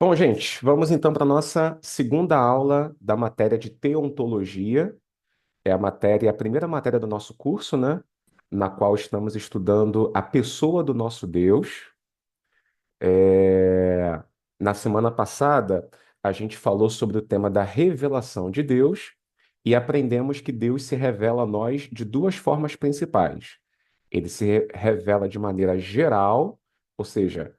Bom, gente, vamos então para a nossa segunda aula da matéria de teontologia. É a primeira matéria do nosso curso, né? Na qual estamos estudando a pessoa do nosso Deus. É, Na semana passada, a gente falou sobre o tema da revelação de Deus e aprendemos que Deus se revela a nós de duas formas principais. Ele se revela de maneira geral, ou seja,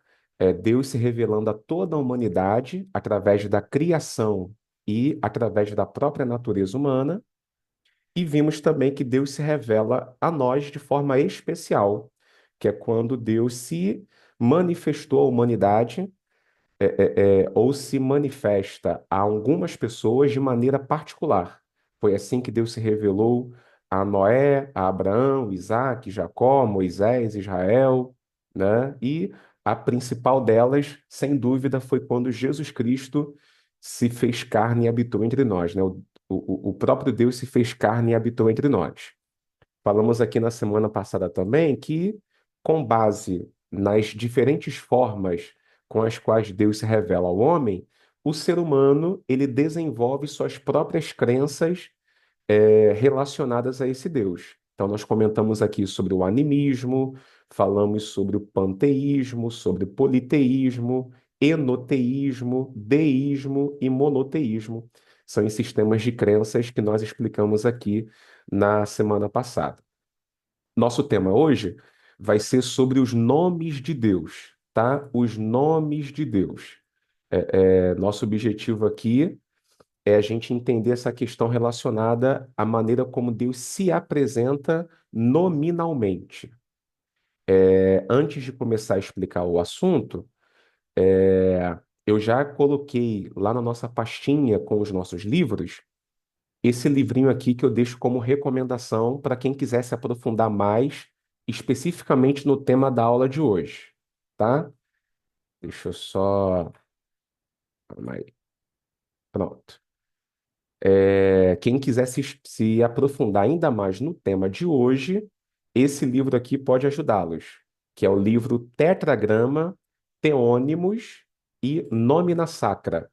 Deus se revelando a toda a humanidade através da criação e através da própria natureza humana. E vimos também que Deus se revela a nós de forma especial, que é quando Deus se manifestou à humanidade, ou se manifesta a algumas pessoas de maneira particular. Foi assim que Deus se revelou a Noé, a Abraão, Isaac, Jacó, Moisés, Israel, né? E a principal delas, sem dúvida, foi quando Jesus Cristo se fez carne e habitou entre nós, né? O próprio Deus se fez carne e habitou entre nós. Falamos aqui na semana passada também que, com base nas diferentes formas com as quais Deus se revela ao homem, o ser humano ele desenvolve suas próprias crenças relacionadas a esse Deus. Então, nós comentamos aqui sobre o animismo, falamos sobre o panteísmo, sobre o politeísmo, enoteísmo, deísmo e monoteísmo. São esses sistemas de crenças que nós explicamos aqui na semana passada. Nosso tema hoje vai ser sobre os nomes de Deus, tá? Os nomes de Deus. Nosso objetivo aqui é a gente entender essa questão relacionada à maneira como Deus se apresenta nominalmente. Antes de começar a explicar o assunto, eu já coloquei lá na nossa pastinha com os nossos livros esse livrinho aqui que eu deixo como recomendação para quem quiser se aprofundar mais, especificamente no tema da aula de hoje, tá? Deixa eu só. Calma aí. Pronto. Quem quiser se aprofundar ainda mais no tema de hoje, esse livro aqui pode ajudá-los, que é o livro Tetragrama, Teônimos e Nomina Sacra.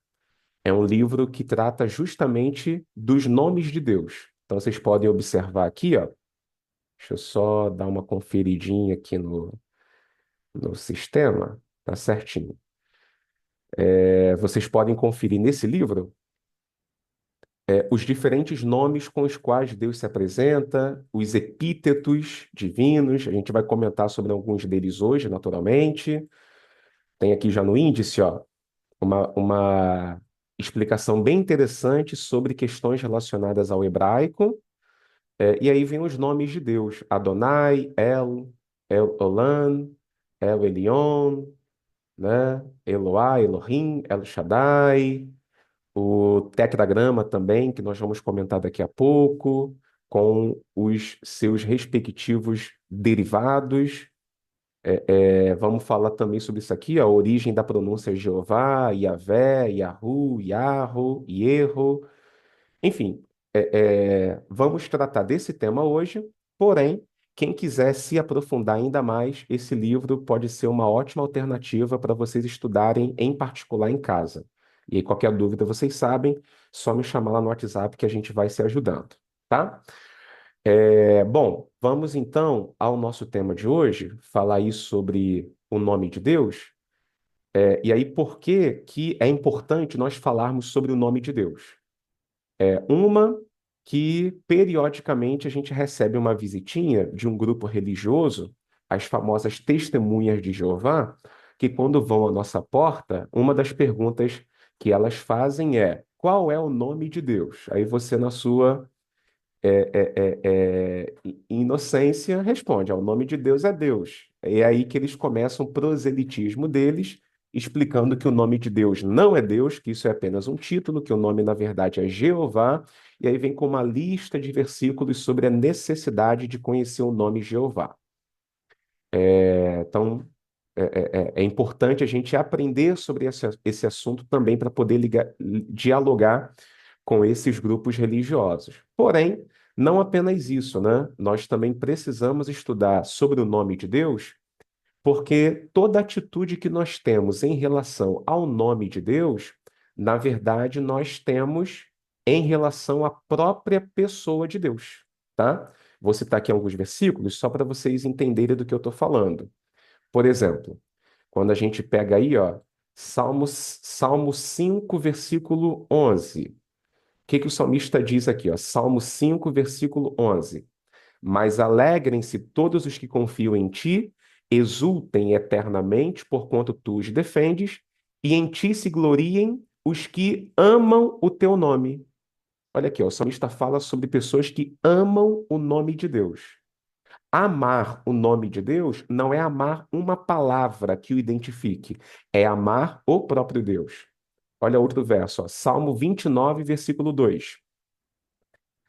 É um livro que trata justamente dos nomes de Deus. Então vocês podem observar aqui, ó. Deixa eu só dar uma conferidinha aqui no sistema. Tá certinho. Vocês podem conferir nesse livro os diferentes nomes com os quais Deus se apresenta, os epítetos divinos. A gente vai comentar sobre alguns deles hoje, naturalmente. Tem aqui já no índice, ó, uma explicação bem interessante sobre questões relacionadas ao hebraico. E aí vem os nomes de Deus: Adonai, El Olam, El Elyon, né? Eloá, Elohim, El Shaddai, o tetragrama também, que nós vamos comentar daqui a pouco, com os seus respectivos derivados. Vamos falar também sobre isso aqui, a origem da pronúncia Jeová, Yahvé, Yahu, Yarro, Yerro. Enfim, vamos tratar desse tema hoje, porém, quem quiser se aprofundar ainda mais, esse livro pode ser uma ótima alternativa para vocês estudarem em particular em casa. E aí, qualquer dúvida, vocês sabem, só me chamar lá no WhatsApp que a gente vai se ajudando, tá? Bom, vamos então ao nosso tema de hoje, falar aí sobre o nome de Deus. E aí, por que que é importante nós falarmos sobre o nome de Deus? Uma que periodicamente a gente recebe uma visitinha de um grupo religioso, as famosas testemunhas de Jeová, que quando vão à nossa porta, uma das perguntas que elas fazem é: qual é o nome de Deus? Aí você, na sua inocência, responde: o nome de Deus é Deus. É aí que eles começam o proselitismo deles, explicando que o nome de Deus não é Deus, que isso é apenas um título, que o nome, na verdade, é Jeová. E aí vem com uma lista de versículos sobre a necessidade de conhecer o nome Jeová. Então, é importante a gente aprender sobre esse assunto também para poder dialogar com esses grupos religiosos. Porém, não apenas isso, né? Nós também precisamos estudar sobre o nome de Deus Porque toda atitude que nós temos em relação ao nome de Deus, na verdade, nós temos em relação à própria pessoa de Deus, tá? Vou citar aqui alguns versículos só para vocês entenderem do que eu estou falando. Por exemplo, quando a gente pega aí, ó, Salmo 5, versículo 11. O que que o salmista diz aqui, ó? Salmo 5, versículo 11. Mas alegrem-se todos os que confiam em ti, exultem eternamente, porquanto tu os defendes, e em ti se gloriem os que amam o teu nome. Olha aqui, ó, o salmista fala sobre pessoas que amam o nome de Deus. Amar o nome de Deus não é amar uma palavra que o identifique, é amar o próprio Deus. Olha outro verso, ó, Salmo 29, versículo 2.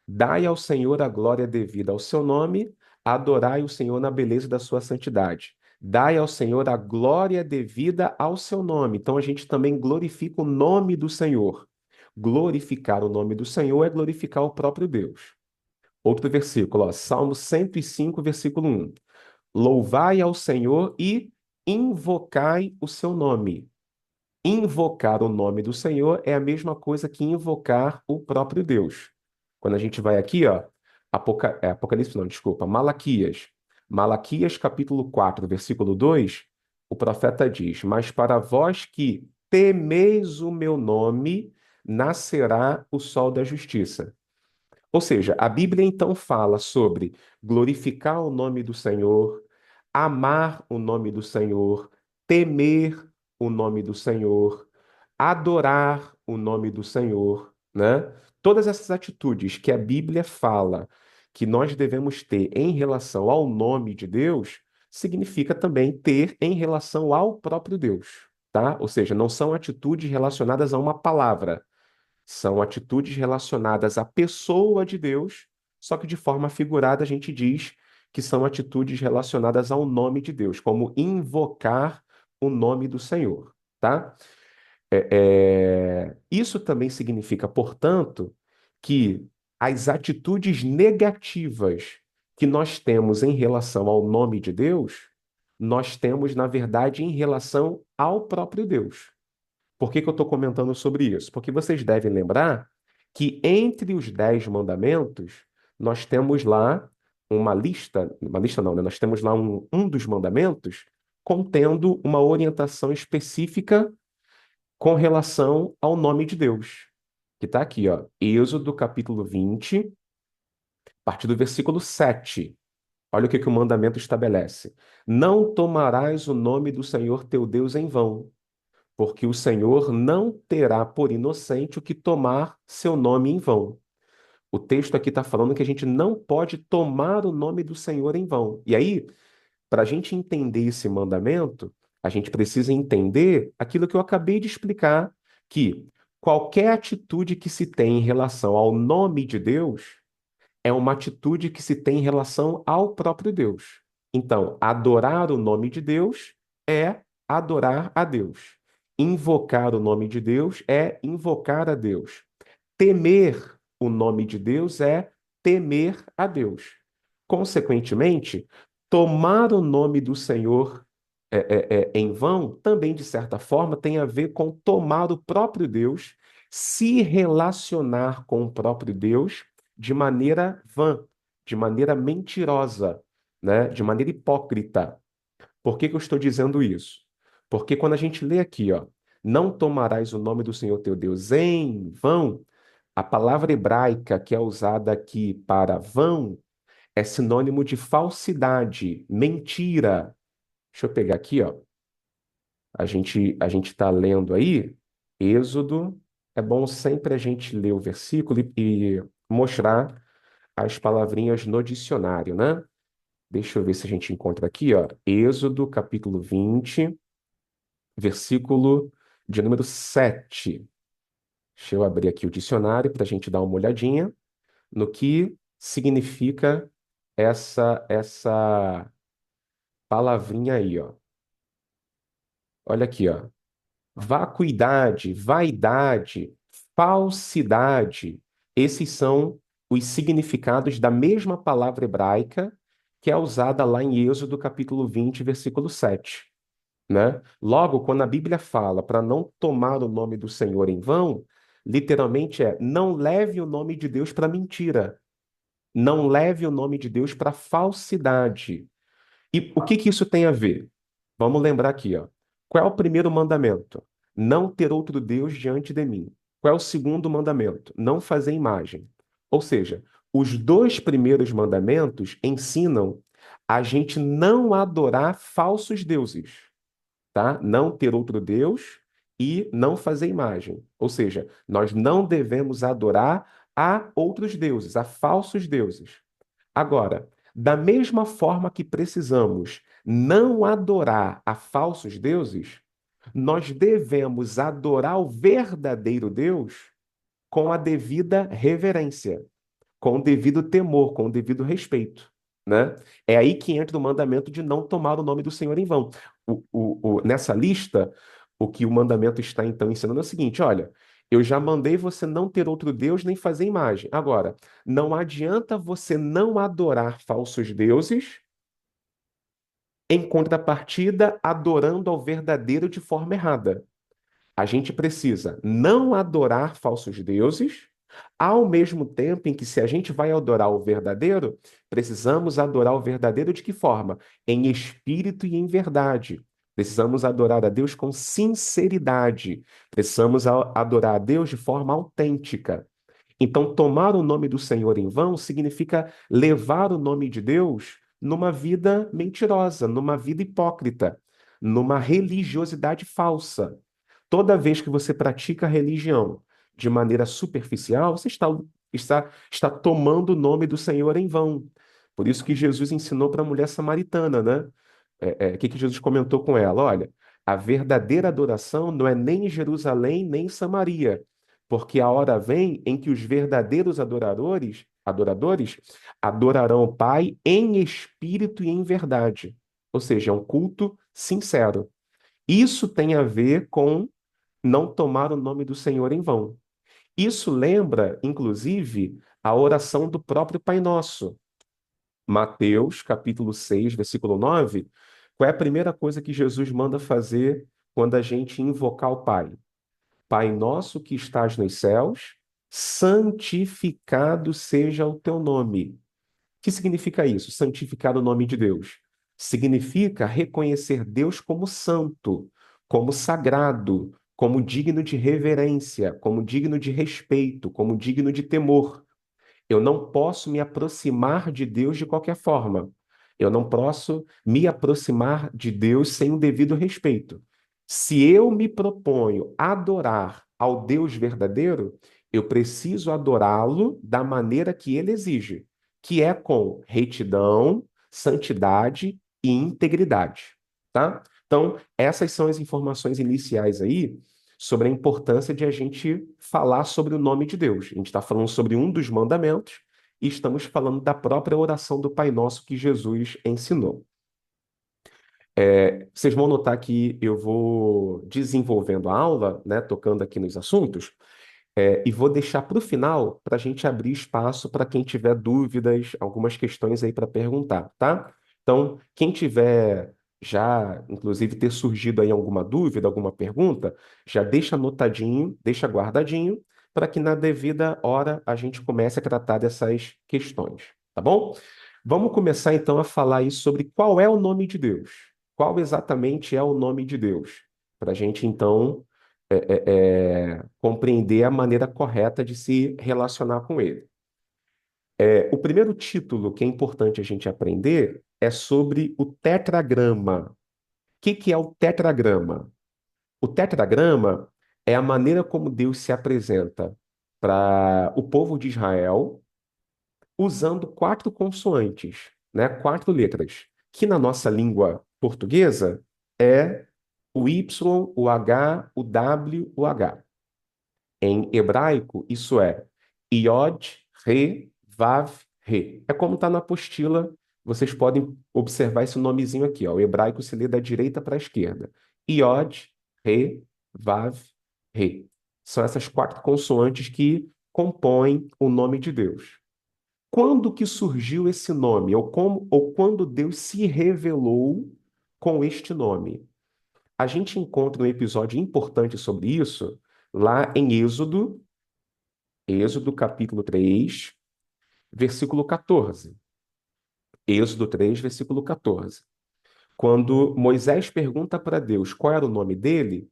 Dai ao Senhor a glória devida ao seu nome, adorai o Senhor na beleza da sua santidade. Dai ao Senhor a glória devida ao seu nome. Então a gente também glorifica o nome do Senhor. Glorificar o nome do Senhor é glorificar o próprio Deus. Outro versículo, ó, Salmo 105, versículo 1. Louvai ao Senhor e invocai o seu nome. Invocar o nome do Senhor é a mesma coisa que invocar o próprio Deus. Quando a gente vai aqui, ó, Apocalipse, não, desculpa, Malaquias. Malaquias, capítulo 4, versículo 2, o profeta diz: Mas para vós que temeis o meu nome, nascerá o sol da justiça. Ou seja, a Bíblia então fala sobre glorificar o nome do Senhor, amar o nome do Senhor, temer o nome do Senhor, adorar o nome do Senhor, né? Todas essas atitudes que a Bíblia fala que nós devemos ter em relação ao nome de Deus, significa também ter em relação ao próprio Deus, tá? Ou seja, não são atitudes relacionadas a uma palavra, são atitudes relacionadas à pessoa de Deus, só que de forma figurada a gente diz que são atitudes relacionadas ao nome de Deus, como invocar o nome do Senhor, tá? Isso também significa, portanto, que as atitudes negativas que nós temos em relação ao nome de Deus, nós temos, na verdade, em relação ao próprio Deus. Por que que eu estou comentando sobre isso? Porque vocês devem lembrar que entre os 10 mandamentos, nós temos lá uma lista não, né? Nós temos lá um dos mandamentos contendo uma orientação específica com relação ao nome de Deus, que está aqui, ó, Êxodo capítulo 20, a partir do versículo 7. Olha o que que o mandamento estabelece. Não tomarás o nome do Senhor teu Deus em vão, porque o Senhor não terá por inocente o que tomar seu nome em vão. O texto aqui está falando que a gente não pode tomar o nome do Senhor em vão. E aí, para a gente entender esse mandamento, a gente precisa entender aquilo que eu acabei de explicar, que qualquer atitude que se tem em relação ao nome de Deus é uma atitude que se tem em relação ao próprio Deus. Então, adorar o nome de Deus é adorar a Deus. Invocar o nome de Deus é invocar a Deus. Temer o nome de Deus é temer a Deus. Consequentemente, tomar o nome do Senhor em vão também, de certa forma, tem a ver com tomar o próprio Deus, se relacionar com o próprio Deus de maneira vã, de maneira mentirosa, né? De maneira hipócrita. Por que que eu estou dizendo isso? Porque quando a gente lê aqui, ó, não tomarás o nome do Senhor teu Deus em vão, a palavra hebraica que é usada aqui para vão é sinônimo de falsidade, mentira. Deixa eu pegar aqui, ó. A gente está lendo aí, Êxodo. É bom sempre a gente ler o versículo e mostrar as palavrinhas no dicionário, né? Deixa eu ver se a gente encontra aqui, ó. Êxodo, capítulo 20, versículo de número 7. Deixa eu abrir aqui o dicionário para a gente dar uma olhadinha no que significa essa palavrinha aí, ó. Olha aqui, ó. Vacuidade, vaidade, falsidade. Esses são os significados da mesma palavra hebraica que é usada lá em Êxodo capítulo 20, versículo 7, né? Logo, quando a Bíblia fala para não tomar o nome do Senhor em vão, literalmente é não leve o nome de Deus para mentira, não leve o nome de Deus para falsidade. E o que que isso tem a ver? Vamos lembrar aqui, ó. Qual é o primeiro mandamento? Não ter outro Deus diante de mim. Qual é o segundo mandamento? Não fazer imagem. Ou seja, os dois primeiros mandamentos ensinam a gente não adorar falsos deuses, tá? Não ter outro Deus e não fazer imagem. Ou seja, nós não devemos adorar a outros deuses, a falsos deuses. Agora, da mesma forma que precisamos não adorar a falsos deuses, nós devemos adorar o verdadeiro Deus com a devida reverência, com o devido temor, com o devido respeito, né? É aí que entra o mandamento de não tomar o nome do Senhor em vão. Nessa lista, o que o mandamento está então ensinando é o seguinte: olha, eu já mandei você não ter outro Deus nem fazer imagem. Agora, não adianta você não adorar falsos deuses, em contrapartida, adorando ao verdadeiro de forma errada. A gente precisa não adorar falsos deuses, ao mesmo tempo em que, se a gente vai adorar o verdadeiro, precisamos adorar o verdadeiro de que forma? Em espírito e em verdade. Precisamos adorar a Deus com sinceridade. Precisamos adorar a Deus de forma autêntica. Então, tomar o nome do Senhor em vão significa levar o nome de Deus numa vida mentirosa, numa vida hipócrita, numa religiosidade falsa. Toda vez que você pratica a religião de maneira superficial, você está tomando o nome do Senhor em vão. Por isso que Jesus ensinou para a mulher samaritana, né? O que que Jesus comentou com ela? Olha, a verdadeira adoração não é nem em Jerusalém, nem em Samaria, porque a hora vem em que os verdadeiros adoradores adorarão o Pai em espírito e em verdade. Ou seja, é um culto sincero. Isso tem a ver com não tomar o nome do Senhor em vão. Isso lembra, inclusive, a oração do próprio Pai Nosso. Mateus, capítulo 6, versículo 9. Qual é a primeira coisa que Jesus manda fazer quando a gente invocar o Pai? Pai nosso que estás nos céus, santificado seja o teu nome. O que significa isso? Santificar o nome de Deus. Significa reconhecer Deus como santo, como sagrado, como digno de reverência, como digno de respeito, como digno de temor. Eu não posso me aproximar de Deus de qualquer forma. Eu não posso me aproximar de Deus sem o devido respeito. Se eu me proponho adorar ao Deus verdadeiro, eu preciso adorá-lo da maneira que ele exige, que é com retidão, santidade e integridade, tá? Então, essas são as informações iniciais aí sobre a importância de a gente falar sobre o nome de Deus. A gente está falando sobre um dos mandamentos e estamos falando da própria oração do Pai Nosso que Jesus ensinou. Vocês vão notar que eu vou desenvolvendo a aula, né, tocando aqui nos assuntos, e vou deixar para o final para a gente abrir espaço para quem tiver dúvidas, algumas questões aí para perguntar, tá? Então, quem tiver já, inclusive, ter surgido aí alguma dúvida, alguma pergunta, já deixa anotadinho, deixa guardadinho, para que na devida hora a gente comece a tratar dessas questões, tá bom? Vamos começar então a falar aí sobre qual é o nome de Deus. Qual exatamente é o nome de Deus? Para a gente então compreender a maneira correta de se relacionar com ele. O primeiro título que é importante a gente aprender é sobre o tetragrama. O que que é o tetragrama? O tetragrama é a maneira como Deus se apresenta para o povo de Israel usando quatro consoantes, né? Quatro letras, que na nossa língua portuguesa é o Y, o H, o W, o H. Em hebraico, isso é Iod, Re, Vav, Re. É como está na apostila, vocês podem observar esse nomezinho aqui, ó. O hebraico se lê da direita para a esquerda. Iod, Re, Vav, Re. São essas quatro consoantes que compõem o nome de Deus. Quando que surgiu esse nome? Ou quando Deus se revelou com este nome? A gente encontra um episódio importante sobre isso lá em Êxodo capítulo 3, versículo 14. Êxodo 3, versículo 14. Quando Moisés pergunta para Deus qual era o nome dele,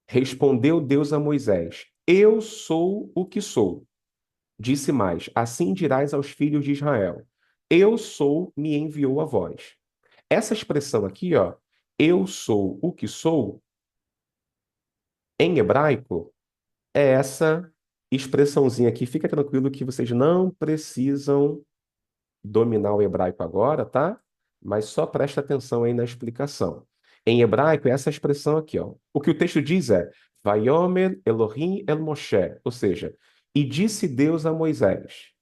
respondeu Deus a Moisés: Eu sou o que sou. Disse mais: Assim dirás aos filhos de Israel: Eu sou, me enviou a vós. Essa expressão aqui, ó, eu sou o que sou, em hebraico, é essa expressãozinha aqui. Fica tranquilo que vocês não precisam dominar o hebraico agora, tá? Mas só presta atenção aí na explicação. Em hebraico, é essa expressão aqui, ó. O que o texto diz é: Vayomer Elohim el Moshe, ou seja, e disse Deus a Moisés: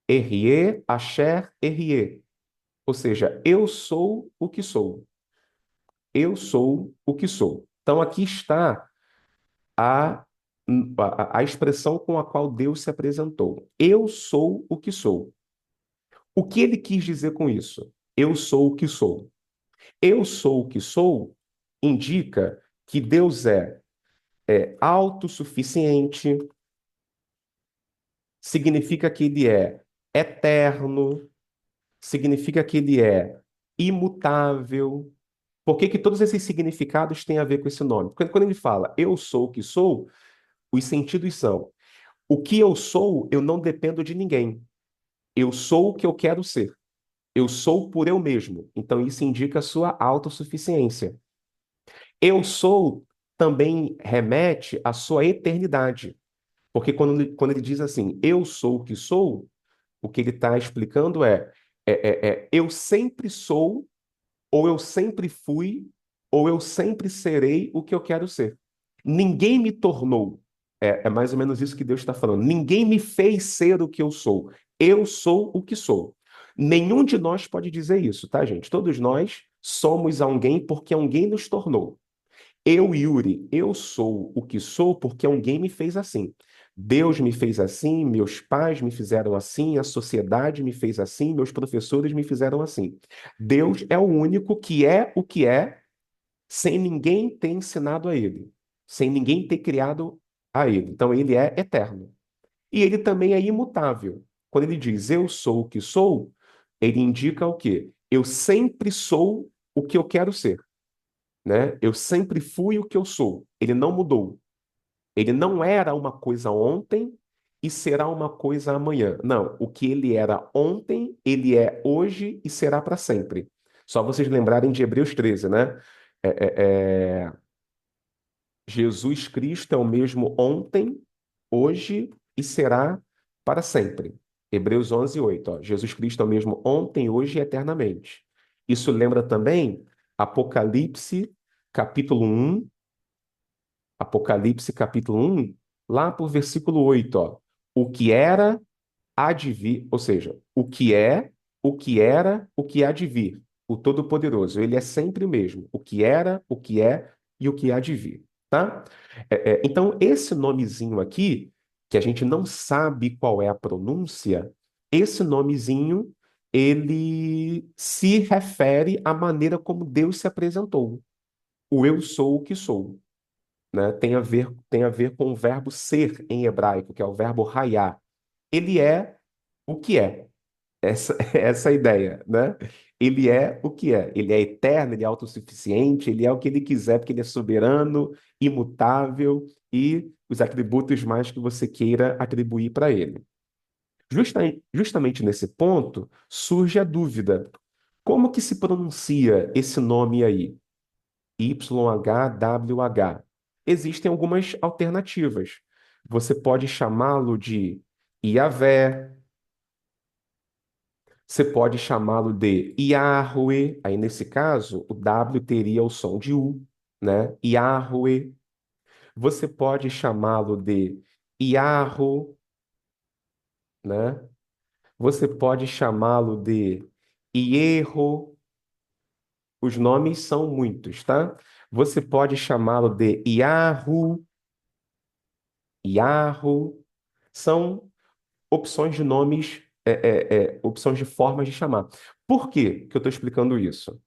Erie Asher Erie, ou seja, eu sou o que sou. Eu sou o que sou. Então aqui está a, a expressão com a qual Deus se apresentou. Eu sou o que sou. O que ele quis dizer com isso? Eu sou o que sou. Eu sou o que sou indica que Deus é autossuficiente, significa que ele é eterno, significa que ele é imutável. Por que que todos esses significados têm a ver com esse nome? Porque quando ele fala eu sou o que sou, os sentidos são: o que eu sou, eu não dependo de ninguém. Eu sou o que eu quero ser. Eu sou por eu mesmo. Então isso indica a sua autossuficiência. Eu sou também remete à sua eternidade. Porque quando ele diz assim, eu sou o que sou, o que ele está explicando eu sempre sou, ou eu sempre fui, ou eu sempre serei o que eu quero ser. Ninguém me tornou. É mais ou menos isso que Deus está falando. Ninguém me fez ser o que eu sou. Eu sou o que sou. Nenhum de nós pode dizer isso, tá, gente? Todos nós somos alguém porque alguém nos tornou. Eu, Yuri, eu sou o que sou porque alguém me fez assim. Deus me fez assim, meus pais me fizeram assim, a sociedade me fez assim, meus professores me fizeram assim. Deus é o único que é o que é, sem ninguém ter ensinado a ele, sem ninguém ter criado a ele. Então ele é eterno. E ele também é imutável. Quando ele diz eu sou o que sou, ele indica o quê? Eu sempre sou o que eu quero ser, né? Eu sempre fui o que eu sou. Ele não mudou. Ele não era uma coisa ontem e será uma coisa amanhã. Não, o que ele era ontem, ele é hoje e será para sempre. Só vocês lembrarem de Hebreus 13, né? É, é, é, Jesus Cristo é o mesmo ontem, hoje e será para sempre. Hebreus 11, 8. Ó. Jesus Cristo é o mesmo ontem, hoje e eternamente. Isso lembra também Apocalipse, capítulo 1, Apocalipse capítulo 1, lá por versículo 8, ó. O que era, há de vir, ou seja, o que é, o que era, o que há de vir. O Todo-Poderoso, ele é sempre o mesmo. O que era, o que é e o que há de vir, tá? Então, esse nomezinho aqui, que a gente não sabe qual é a pronúncia, esse nomezinho, ele se refere à maneira como Deus se apresentou. O eu sou o que sou, né? Tem a ver com o verbo ser em hebraico, que é o verbo hayá. Ele é o que é. Essa é a ideia, né? Ele é o que é. Ele é eterno, ele é autossuficiente, ele é o que ele quiser, porque ele é soberano, imutável e os atributos mais que você queira atribuir para ele. Justamente nesse ponto surge a dúvida. Como que se pronuncia esse nome aí? YHWH. Existem algumas alternativas. Você pode chamá-lo de Yahvé, você pode chamá-lo de Yahweh. Aí, nesse caso, o W teria o som de U, né? Yahweh. Você pode chamá-lo de Yahoo, né? Você pode chamá-lo de Ierro. Os nomes são muitos, tá? Você pode chamá-lo de Yahu, Yahoo. São opções de nomes opções de formas de chamar. Por que que eu estou explicando isso?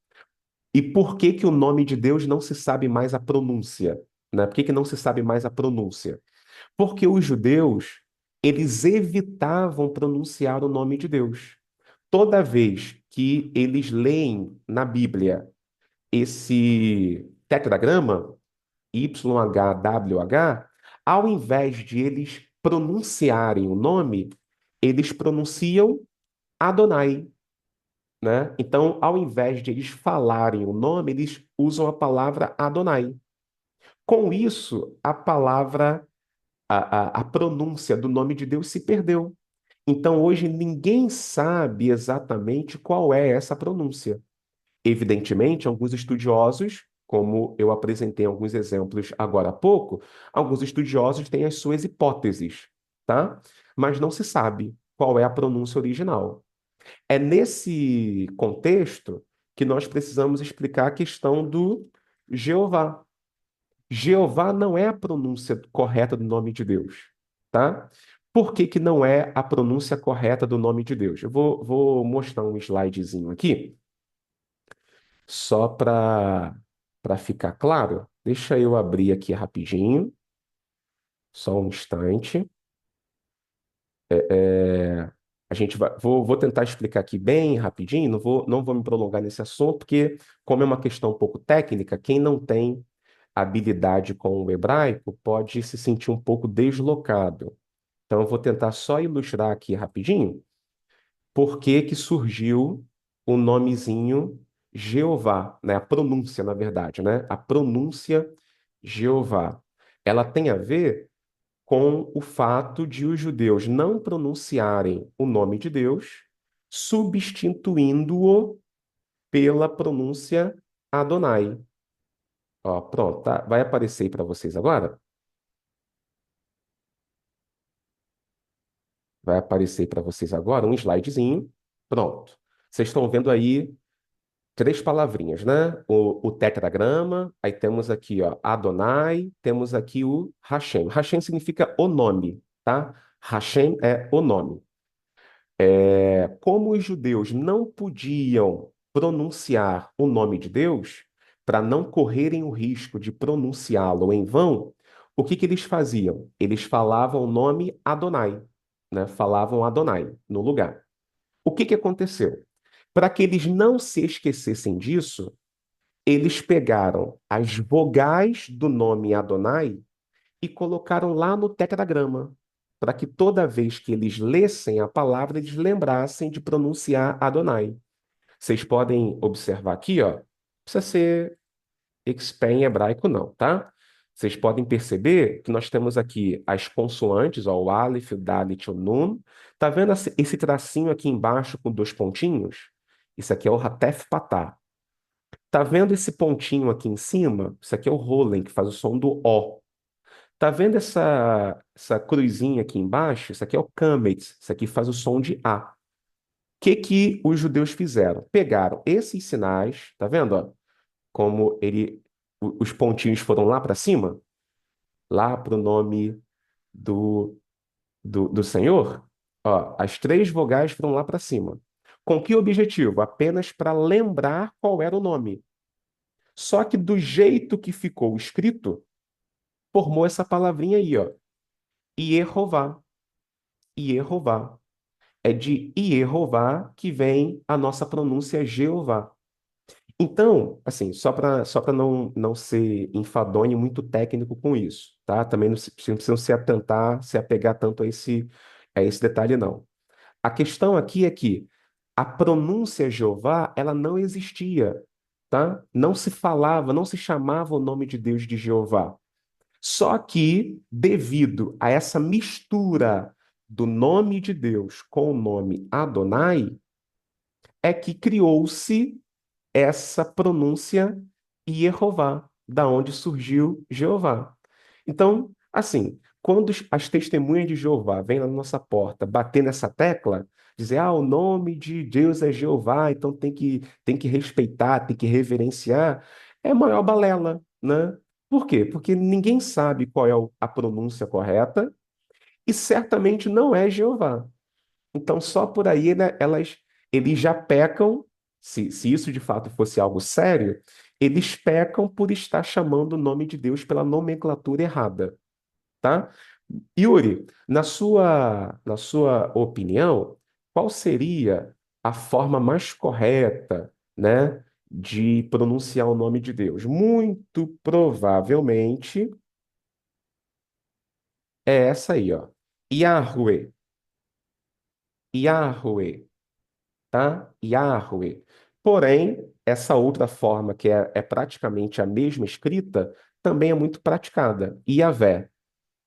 E por que que o nome de Deus não se sabe mais a pronúncia? Né? Por que que não se sabe mais a pronúncia? Porque os judeus, eles evitavam pronunciar o nome de Deus. Toda vez que eles leem na Bíblia esse tetragrama, YHWH, ao invés de eles pronunciarem o nome, eles pronunciam Adonai, né? Então, ao invés de eles falarem o nome, eles usam a palavra Adonai. Com isso, a palavra, a pronúncia do nome de Deus se perdeu. Então, hoje, ninguém sabe exatamente qual é essa pronúncia. Evidentemente, alguns estudiosos, como eu apresentei alguns exemplos agora há pouco, alguns estudiosos têm as suas hipóteses, tá? Mas não se sabe qual é a pronúncia original. É nesse contexto que nós precisamos explicar a questão do Jeová. Jeová não é a pronúncia correta do nome de Deus, tá? Por que que não é a pronúncia correta do nome de Deus? Eu vou mostrar um slidezinho aqui, só para ficar claro. Deixa eu abrir aqui rapidinho, só um instante. É, a gente vou tentar explicar aqui bem rapidinho, não vou me prolongar nesse assunto, porque, como é uma questão um pouco técnica, quem não tem habilidade com o hebraico pode se sentir um pouco deslocado. Então, eu vou tentar só ilustrar aqui rapidinho por que que surgiu o nomezinho Jeová, né? A pronúncia, na verdade, né? A pronúncia Jeová. Ela tem a ver com o fato de os judeus não pronunciarem o nome de Deus, substituindo-o pela pronúncia Adonai. Ó, pronto, tá? Vai aparecer aí para vocês agora? Vai aparecer para vocês agora um slidezinho. Pronto. Vocês estão vendo aí três palavrinhas, né? O tetragrama, aí temos aqui, ó, Adonai, temos aqui o Hashem. Hashem significa o nome, tá? Hashem é o nome. Como os judeus não podiam pronunciar o nome de Deus, para não correrem o risco de pronunciá-lo em vão, o que que eles faziam? Eles falavam o nome Adonai, né? Falavam Adonai no lugar. O que que aconteceu? Para que eles não se esquecessem disso, eles pegaram as vogais do nome Adonai e colocaram lá no tetragrama, para que toda vez que eles lessem a palavra, eles lembrassem de pronunciar Adonai. Vocês podem observar aqui, ó, não precisa ser expert em hebraico, não, tá? Vocês podem perceber que nós temos aqui as consoantes, ó, o Aleph, o Dalet, o Nun. Tá vendo esse tracinho aqui embaixo com dois pontinhos? Isso aqui é o Hatef Patá. Tá vendo esse pontinho aqui em cima? Isso aqui é o Rolen, que faz o som do O. Tá vendo essa cruzinha aqui embaixo? Isso aqui é o Kametz. Isso aqui faz o som de A. O que que os judeus fizeram? Pegaram esses sinais, tá vendo, ó? Como os pontinhos foram lá para cima, lá para o nome do Senhor. Ó, as três vogais foram lá para cima. Com que objetivo? Apenas para lembrar qual era o nome. Só que do jeito que ficou escrito, formou essa palavrinha aí, ó. Iehová. Iehová. É de Iehová que vem a nossa pronúncia Jeová. Então, assim, só para não ser enfadonho e muito técnico com isso, tá? Também não precisam se apegar tanto a esse detalhe, não. A questão aqui é que a pronúncia Jeová, ela não existia, tá? Não se falava, não se chamava o nome de Deus de Jeová. Só que, devido a essa mistura do nome de Deus com o nome Adonai, é que criou-se essa pronúncia Yehová, da onde surgiu Jeová. Então, assim, quando as testemunhas de Jeová vêm na nossa porta bater nessa tecla, dizer, o nome de Deus é Jeová, então tem que respeitar, tem que reverenciar, é a maior balela, né? Por quê? Porque ninguém sabe qual é a pronúncia correta e certamente não é Jeová. Então, só por aí, né, eles já pecam, se isso de fato fosse algo sério, eles pecam por estar chamando o nome de Deus pela nomenclatura errada, tá? Yuri, na sua opinião, qual seria a forma mais correta, né, de pronunciar o nome de Deus? Muito provavelmente é essa aí, ó. Yahweh, Yahweh, tá? Yahweh. Porém, essa outra forma, que é praticamente a mesma escrita, também é muito praticada. Iavé,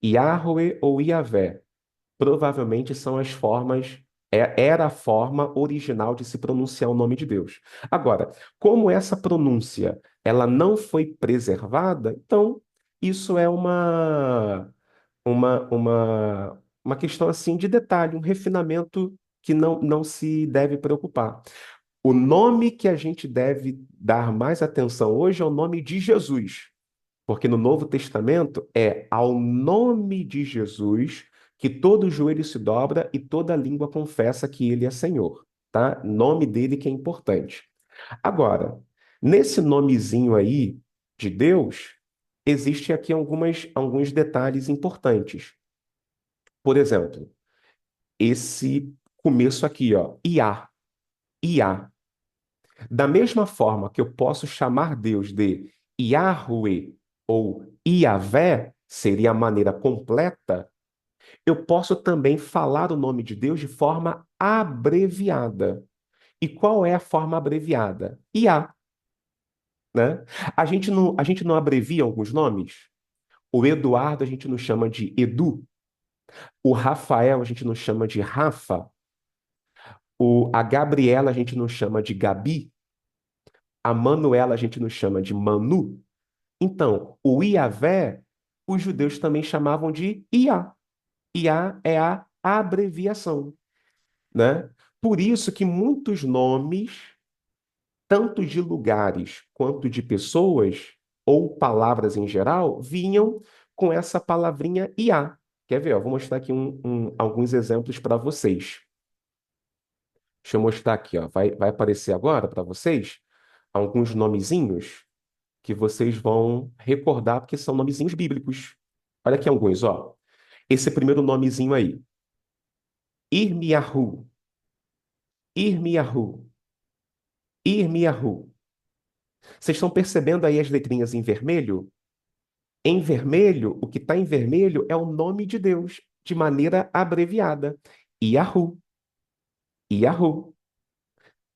Yahweh ou Iavé. Provavelmente são as formas, era a forma original de se pronunciar o nome de Deus. Agora, como essa pronúncia ela não foi preservada, então isso é uma questão assim de detalhe, um refinamento que não se deve preocupar. O nome que a gente deve dar mais atenção hoje é o nome de Jesus. Porque no Novo Testamento é ao nome de Jesus que todo joelho se dobra e toda língua confessa que ele é Senhor, tá? Nome dele que é importante. Agora, nesse nomezinho aí de Deus, existe aqui alguns detalhes importantes. Por exemplo, esse começo aqui, ó, Iá, Iá. Da mesma forma que eu posso chamar Deus de Yahweh ou Iavé, seria a maneira completa, eu posso também falar o nome de Deus de forma abreviada. E qual é a forma abreviada? Iá, né? A gente não abrevia alguns nomes? O Eduardo a gente não chama de Edu, o Rafael a gente não chama de Rafa, a Gabriela a gente não chama de Gabi, a Manuela a gente não chama de Manu. Então, o Iavé, os judeus também chamavam de Iá. Iá é a abreviação, né? Por isso que muitos nomes, tanto de lugares quanto de pessoas, ou palavras em geral, vinham com essa palavrinha Iá. Quer ver? Ó, vou mostrar aqui alguns exemplos para vocês. Deixa eu mostrar aqui, ó. Vai aparecer agora para vocês alguns nomezinhos que vocês vão recordar, porque são nomezinhos bíblicos. Olha aqui alguns, ó. Esse primeiro nomezinho aí. Irmiahu, Irmiahu, Irmiahu. Vocês estão percebendo aí as letrinhas em vermelho? Em vermelho, o que está em vermelho é o nome de Deus, de maneira abreviada. Yahu, Yahu.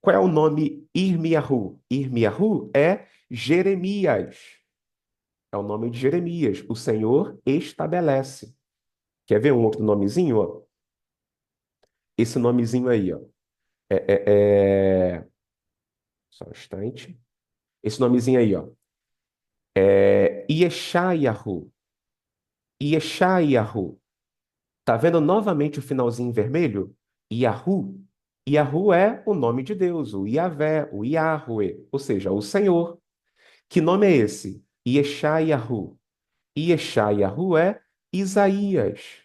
Qual é o nome Irmiahu? Irmiahu é Jeremias. É o nome de Jeremias. O Senhor estabelece. Quer ver um outro nomezinho? Ó? Esse nomezinho aí, ó. Só um instante. Esse nomezinho aí, ó. Yeshayahu. Yeshayahu. Tá vendo novamente o finalzinho em vermelho? Yahu. Yahu é o nome de Deus, o Yahvé, o Yahweh, ou seja, o Senhor. Que nome é esse? Yeshayahu. Yeshayahu é Isaías.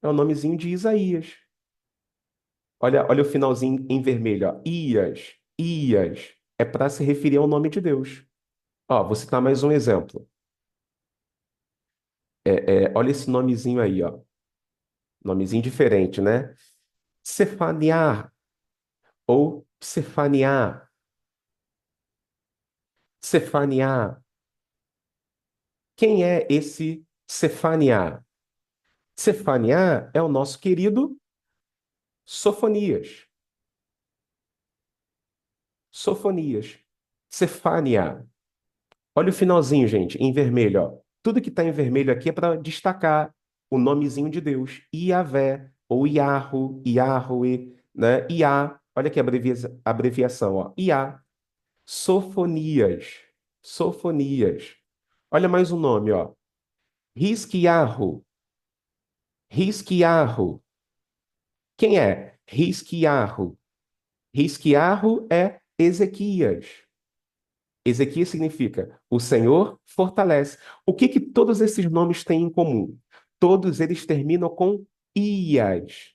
É o nomezinho de Isaías. Olha o finalzinho em vermelho, ó. Ias. Ias. É para se referir ao nome de Deus. Ó, vou citar mais um exemplo. Olha esse nomezinho aí, ó. Nomezinho diferente, né? Cefaniá ou Cefaniá. Cefaniá. Quem é esse Cefaniá? Cefaniá é o nosso querido Sofonias. Sofonias. Cefaniá. Olha o finalzinho, gente, em vermelho, ó. Tudo que está em vermelho aqui é para destacar o nomezinho de Deus. Iavé, ou Iahu, Yahweh, né? Iá. Olha aqui a abreviação, ó. Iá. Sofonias. Sofonias. Olha mais um nome, ó. Risquiarro. Risquiarro. Quem é Risquiarro? Risquiarro é Ezequias. Ezequias significa o Senhor fortalece. O que que todos esses nomes têm em comum? Todos eles terminam com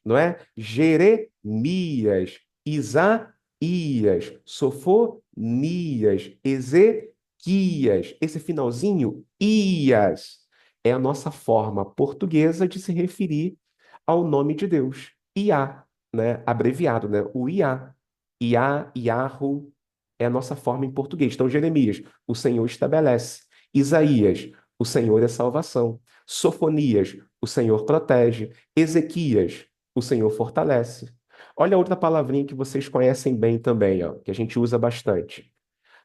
não é? Jeremias, Isaías, Sofonias, Ezequias. Esse finalzinho, Ias, é a nossa forma portuguesa de se referir ao nome de Deus. Iá, né? Abreviado, né? O Iá. Iá, Iahu, é a nossa forma em português. Então, Jeremias, o Senhor estabelece. Isaías, o Senhor é salvação. Sofonias, o Senhor protege. Ezequias, o Senhor fortalece. Olha outra palavrinha que vocês conhecem bem também, ó, que a gente usa bastante.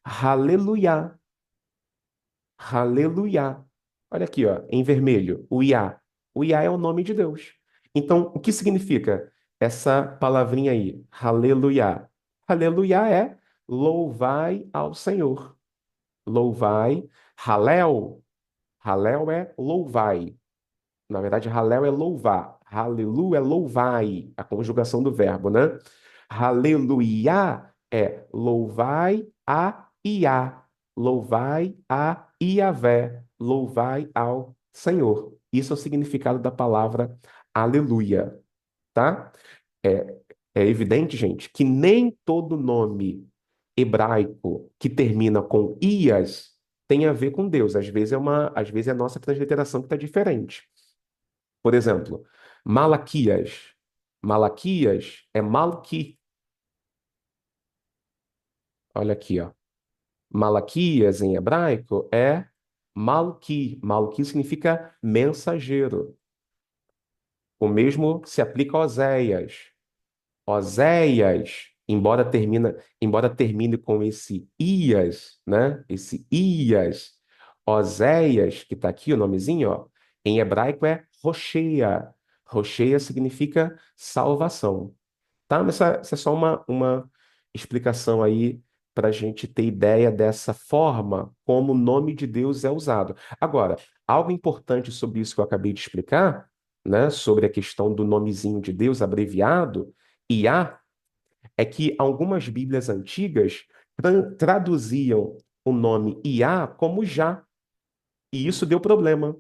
Aleluia. Aleluia. Olha aqui, ó, em vermelho, o Iá. O Iá é o nome de Deus. Então, o que significa essa palavrinha aí? Aleluia. Aleluia é louvai ao Senhor. Louvai. Halel. Halel é louvai. Na verdade, halel é louvar. Halelu é louvai, a conjugação do verbo, né? Haleluia é louvai a Iá, louvai a Iavé, louvai ao Senhor. Isso é o significado da palavra aleluia, tá? É, é evidente, gente, que nem todo nome hebraico que termina com ias tem a ver com Deus. Às vezes é a nossa transliteração que está diferente. Por exemplo, Malaquias. Malaquias é Malki. Olha aqui, ó. Malaquias em hebraico é Malki. Malki significa mensageiro. O mesmo se aplica a Oséias. Oséias, embora termine com esse ias, né? Esse ias, Oséias, que está aqui o nomezinho, ó, em hebraico é Rocheia. Rocheia significa salvação, tá? Mas essa é só uma explicação aí para a gente ter ideia dessa forma como o nome de Deus é usado. Agora, algo importante sobre isso que eu acabei de explicar, né? Sobre a questão do nomezinho de Deus abreviado, Iá, é que algumas Bíblias antigas traduziam o nome Iá como Já, e isso deu problema.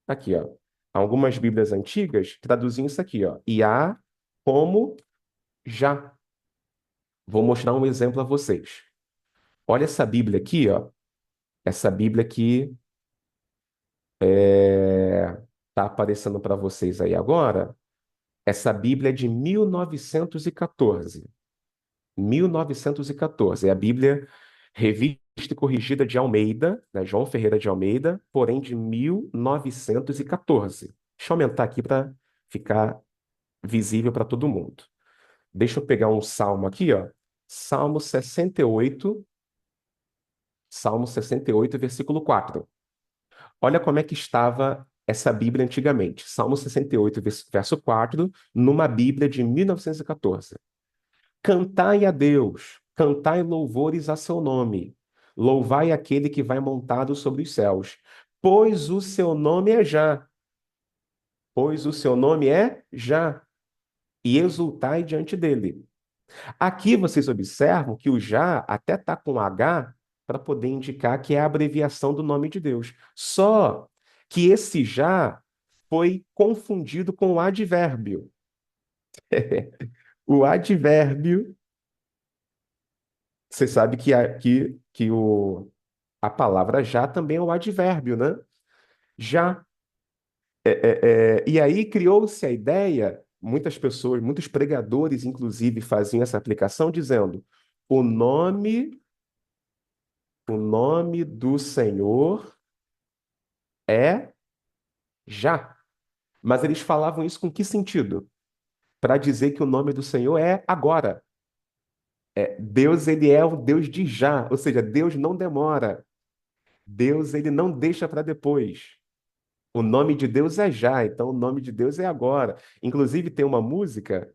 Aqui, ó. Algumas Bíblias antigas traduziam isso aqui, ó. Iá como Já. Vou mostrar um exemplo a vocês. Olha essa Bíblia aqui, ó. Essa Bíblia aqui tá aparecendo para vocês aí agora. Essa Bíblia é de 1914. 1914. É a Bíblia Revista e Corrigida de Almeida, né, João Ferreira de Almeida, porém de 1914. Deixa eu aumentar aqui para ficar visível para todo mundo. Deixa eu pegar um salmo aqui, ó. Salmo 68, Salmo 68, versículo 4. Olha como é que estava essa Bíblia antigamente. Salmo 68, verso 4, numa Bíblia de 1914. Cantai a Deus, cantai louvores a seu nome. Louvai aquele que vai montado sobre os céus, pois o seu nome é Já. Pois o seu nome é Já, e exultai diante dele. Aqui vocês observam que o Já até está com H para poder indicar que é a abreviação do nome de Deus. Só que esse Já foi confundido com o advérbio. O advérbio, você sabe a palavra já também é um advérbio, né? Já. E aí criou-se a ideia, muitas pessoas, muitos pregadores, inclusive, faziam essa aplicação dizendo: o nome, o nome do Senhor é já. Mas eles falavam isso com que sentido? Para dizer que o nome do Senhor é agora. Deus, ele é o Deus de já, ou seja, Deus não demora. Deus, ele não deixa para depois. O nome de Deus é já, então o nome de Deus é agora. Inclusive, tem uma música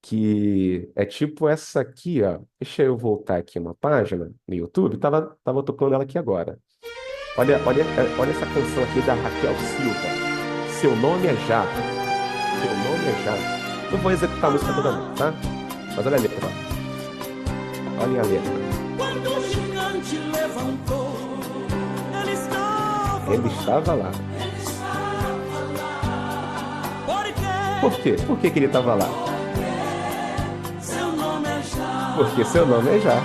que é tipo essa aqui, ó. Deixa eu voltar aqui uma página no YouTube. Tava tocando ela aqui agora. Olha essa canção aqui da Raquel Silva. Seu nome é já. Seu nome é já. Não vou executar a música toda não, tá? Mas olha a letra, ó. Olha a letra. Quando o gigante levantou, Ele estava lá. porque Por quê? Por que que ele estava lá? seu nome é Porque já. seu nome é Já.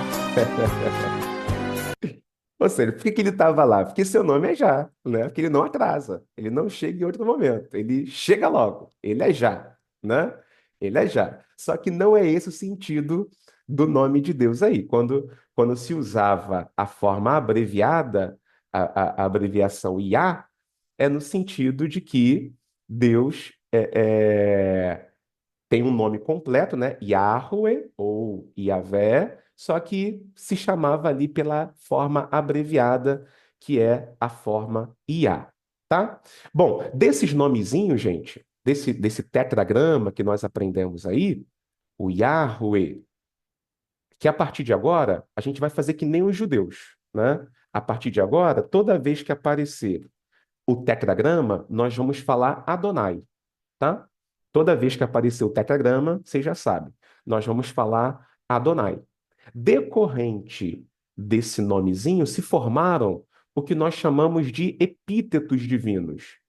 Ou seja, por que que ele estava lá? Porque seu nome é Já, né? Porque ele não atrasa, ele não chega em outro momento, ele chega logo, ele é Já, né? Ele é Já. Só que não é esse o sentido do nome de Deus aí. Quando se usava a forma abreviada, a abreviação Iá, é no sentido de que Deus tem um nome completo, né? Yahweh ou Yahvé, só que se chamava ali pela forma abreviada, que é a forma Iá, tá? Bom, desses nomezinhos, gente, desse tetragrama que nós aprendemos aí, o Yahweh, que a partir de agora a gente vai fazer que nem os judeus, né? A partir de agora, toda vez que aparecer o tetragrama, nós vamos falar Adonai, tá? Toda vez que aparecer o tetragrama, você já sabe, nós vamos falar Adonai. Decorrente desse nomezinho, se formaram o que nós chamamos de epítetos divinos.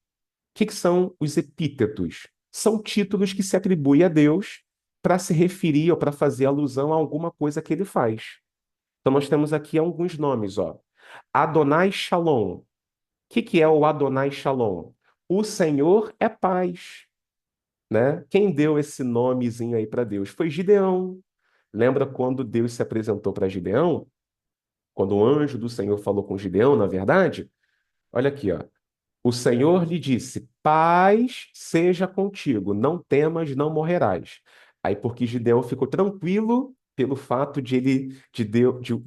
O que são os epítetos? São títulos que se atribuem a Deus para se referir ou para fazer alusão a alguma coisa que ele faz. Então, nós temos aqui alguns nomes, ó. Adonai Shalom. O que é o Adonai Shalom? O Senhor é paz, né? Quem deu esse nomezinho aí para Deus foi Gideão. Lembra quando Deus se apresentou para Gideão? Quando o anjo do Senhor falou com Gideão, na verdade? Olha aqui, ó. O Senhor lhe disse: Paz seja contigo, não temas, não morrerás. Aí, porque Gideão ficou tranquilo pelo fato de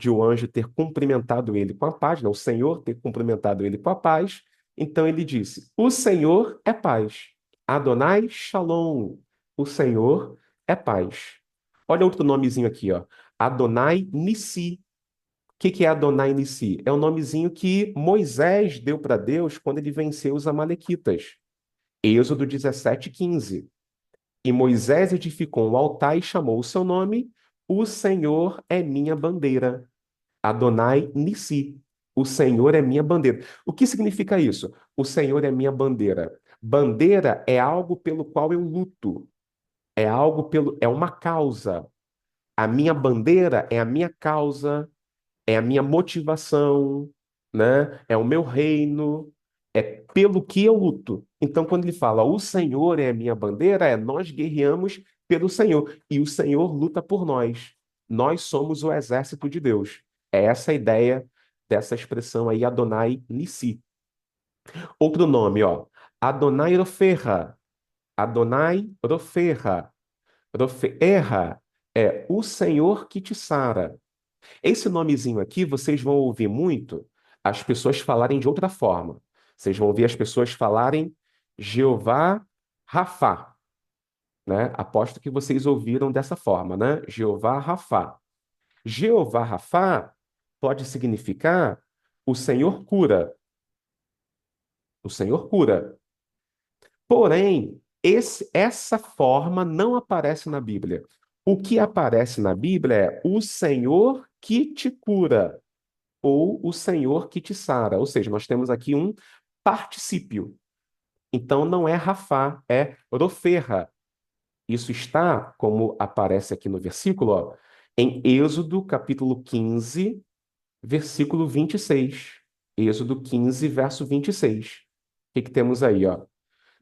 o anjo ter cumprimentado ele com a paz, não, o Senhor ter cumprimentado ele com a paz, então ele disse: O Senhor é paz. Adonai Shalom. O Senhor é paz. Olha outro nomezinho aqui, ó. Adonai Nissi. O que é Adonai Nissi? É o nomezinho que Moisés deu para Deus quando ele venceu os amalequitas. Êxodo 17:15. E Moisés edificou um altar e chamou o seu nome: O Senhor é minha bandeira. Adonai Nissi. O Senhor é minha bandeira. O que significa isso? O Senhor é minha bandeira. Bandeira é algo pelo qual eu luto. É uma causa. A minha bandeira é a minha causa, é a minha motivação, né? É o meu reino, é pelo que eu luto. Então, quando ele fala, o Senhor é a minha bandeira, é nós guerreamos pelo Senhor e o Senhor luta por nós. Nós somos o exército de Deus. É essa a ideia dessa expressão aí, Adonai Nissi. Outro nome, ó, Adonai Roferra. Adonai Roferra. Roferra é o Senhor que te sara. Esse nomezinho aqui, vocês vão ouvir muito as pessoas falarem de outra forma. Vocês vão ouvir as pessoas falarem Jeová Rafá, né? Aposto que vocês ouviram dessa forma, né? Jeová Rafá. Jeová Rafá pode significar o Senhor cura, o Senhor cura. Porém, essa forma não aparece na Bíblia. O que aparece na Bíblia é o Senhor que te cura, ou o Senhor que te sara. Ou seja, nós temos aqui um particípio. Então não é Rafá, é Roferra. Isso está, como aparece aqui no versículo, ó, em Êxodo capítulo 15, versículo 26. Êxodo 15, verso 26. O que que temos aí, ó?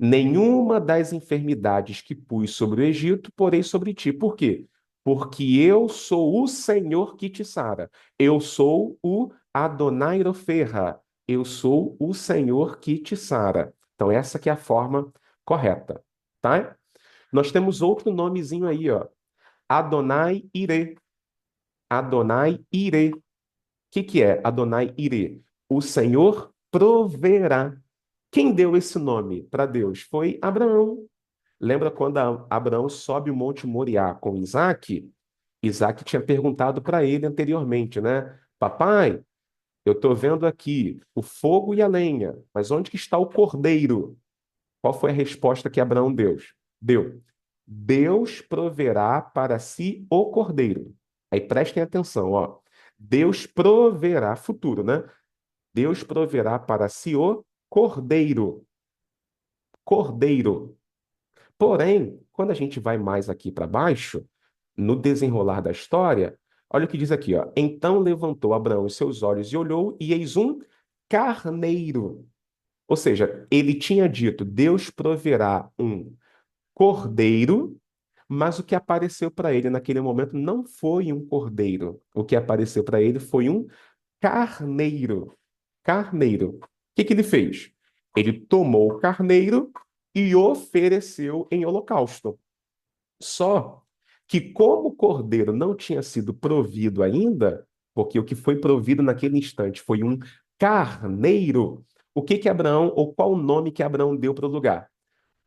Nenhuma das enfermidades que pus sobre o Egito, porei sobre ti. Por quê? Porque eu sou o Senhor que te sara. Eu sou o Adonai Roferra. Eu sou o Senhor que te sara. Então, essa que é a forma correta, tá? Nós temos outro nomezinho aí, ó. Adonai Ire. Adonai Ire. O que é Adonai Ire? O Senhor proverá. Quem deu esse nome para Deus? Foi Abraão. Lembra quando Abraão sobe o Monte Moriá com Isaac? Isaac tinha perguntado para ele anteriormente, né? Papai, eu estou vendo aqui o fogo e a lenha, mas onde que está o cordeiro? Qual foi a resposta que Abraão deu? Deus proverá para si o cordeiro. Aí prestem atenção, ó. Deus proverá, futuro, né? Deus proverá para si o cordeiro. Cordeiro. Porém, quando a gente vai mais aqui para baixo, no desenrolar da história, olha o que diz aqui, ó. Então levantou Abraão os seus olhos e olhou, e eis um carneiro. Ou seja, ele tinha dito: Deus proverá um cordeiro, mas o que apareceu para ele naquele momento não foi um cordeiro. O que apareceu para ele foi um carneiro. Carneiro. O que que ele fez? Ele tomou o carneiro e ofereceu em holocausto. Só que, como o cordeiro não tinha sido provido ainda, porque o que foi provido naquele instante foi um carneiro, o que que Abraão, ou qual o nome que Abraão deu para o lugar?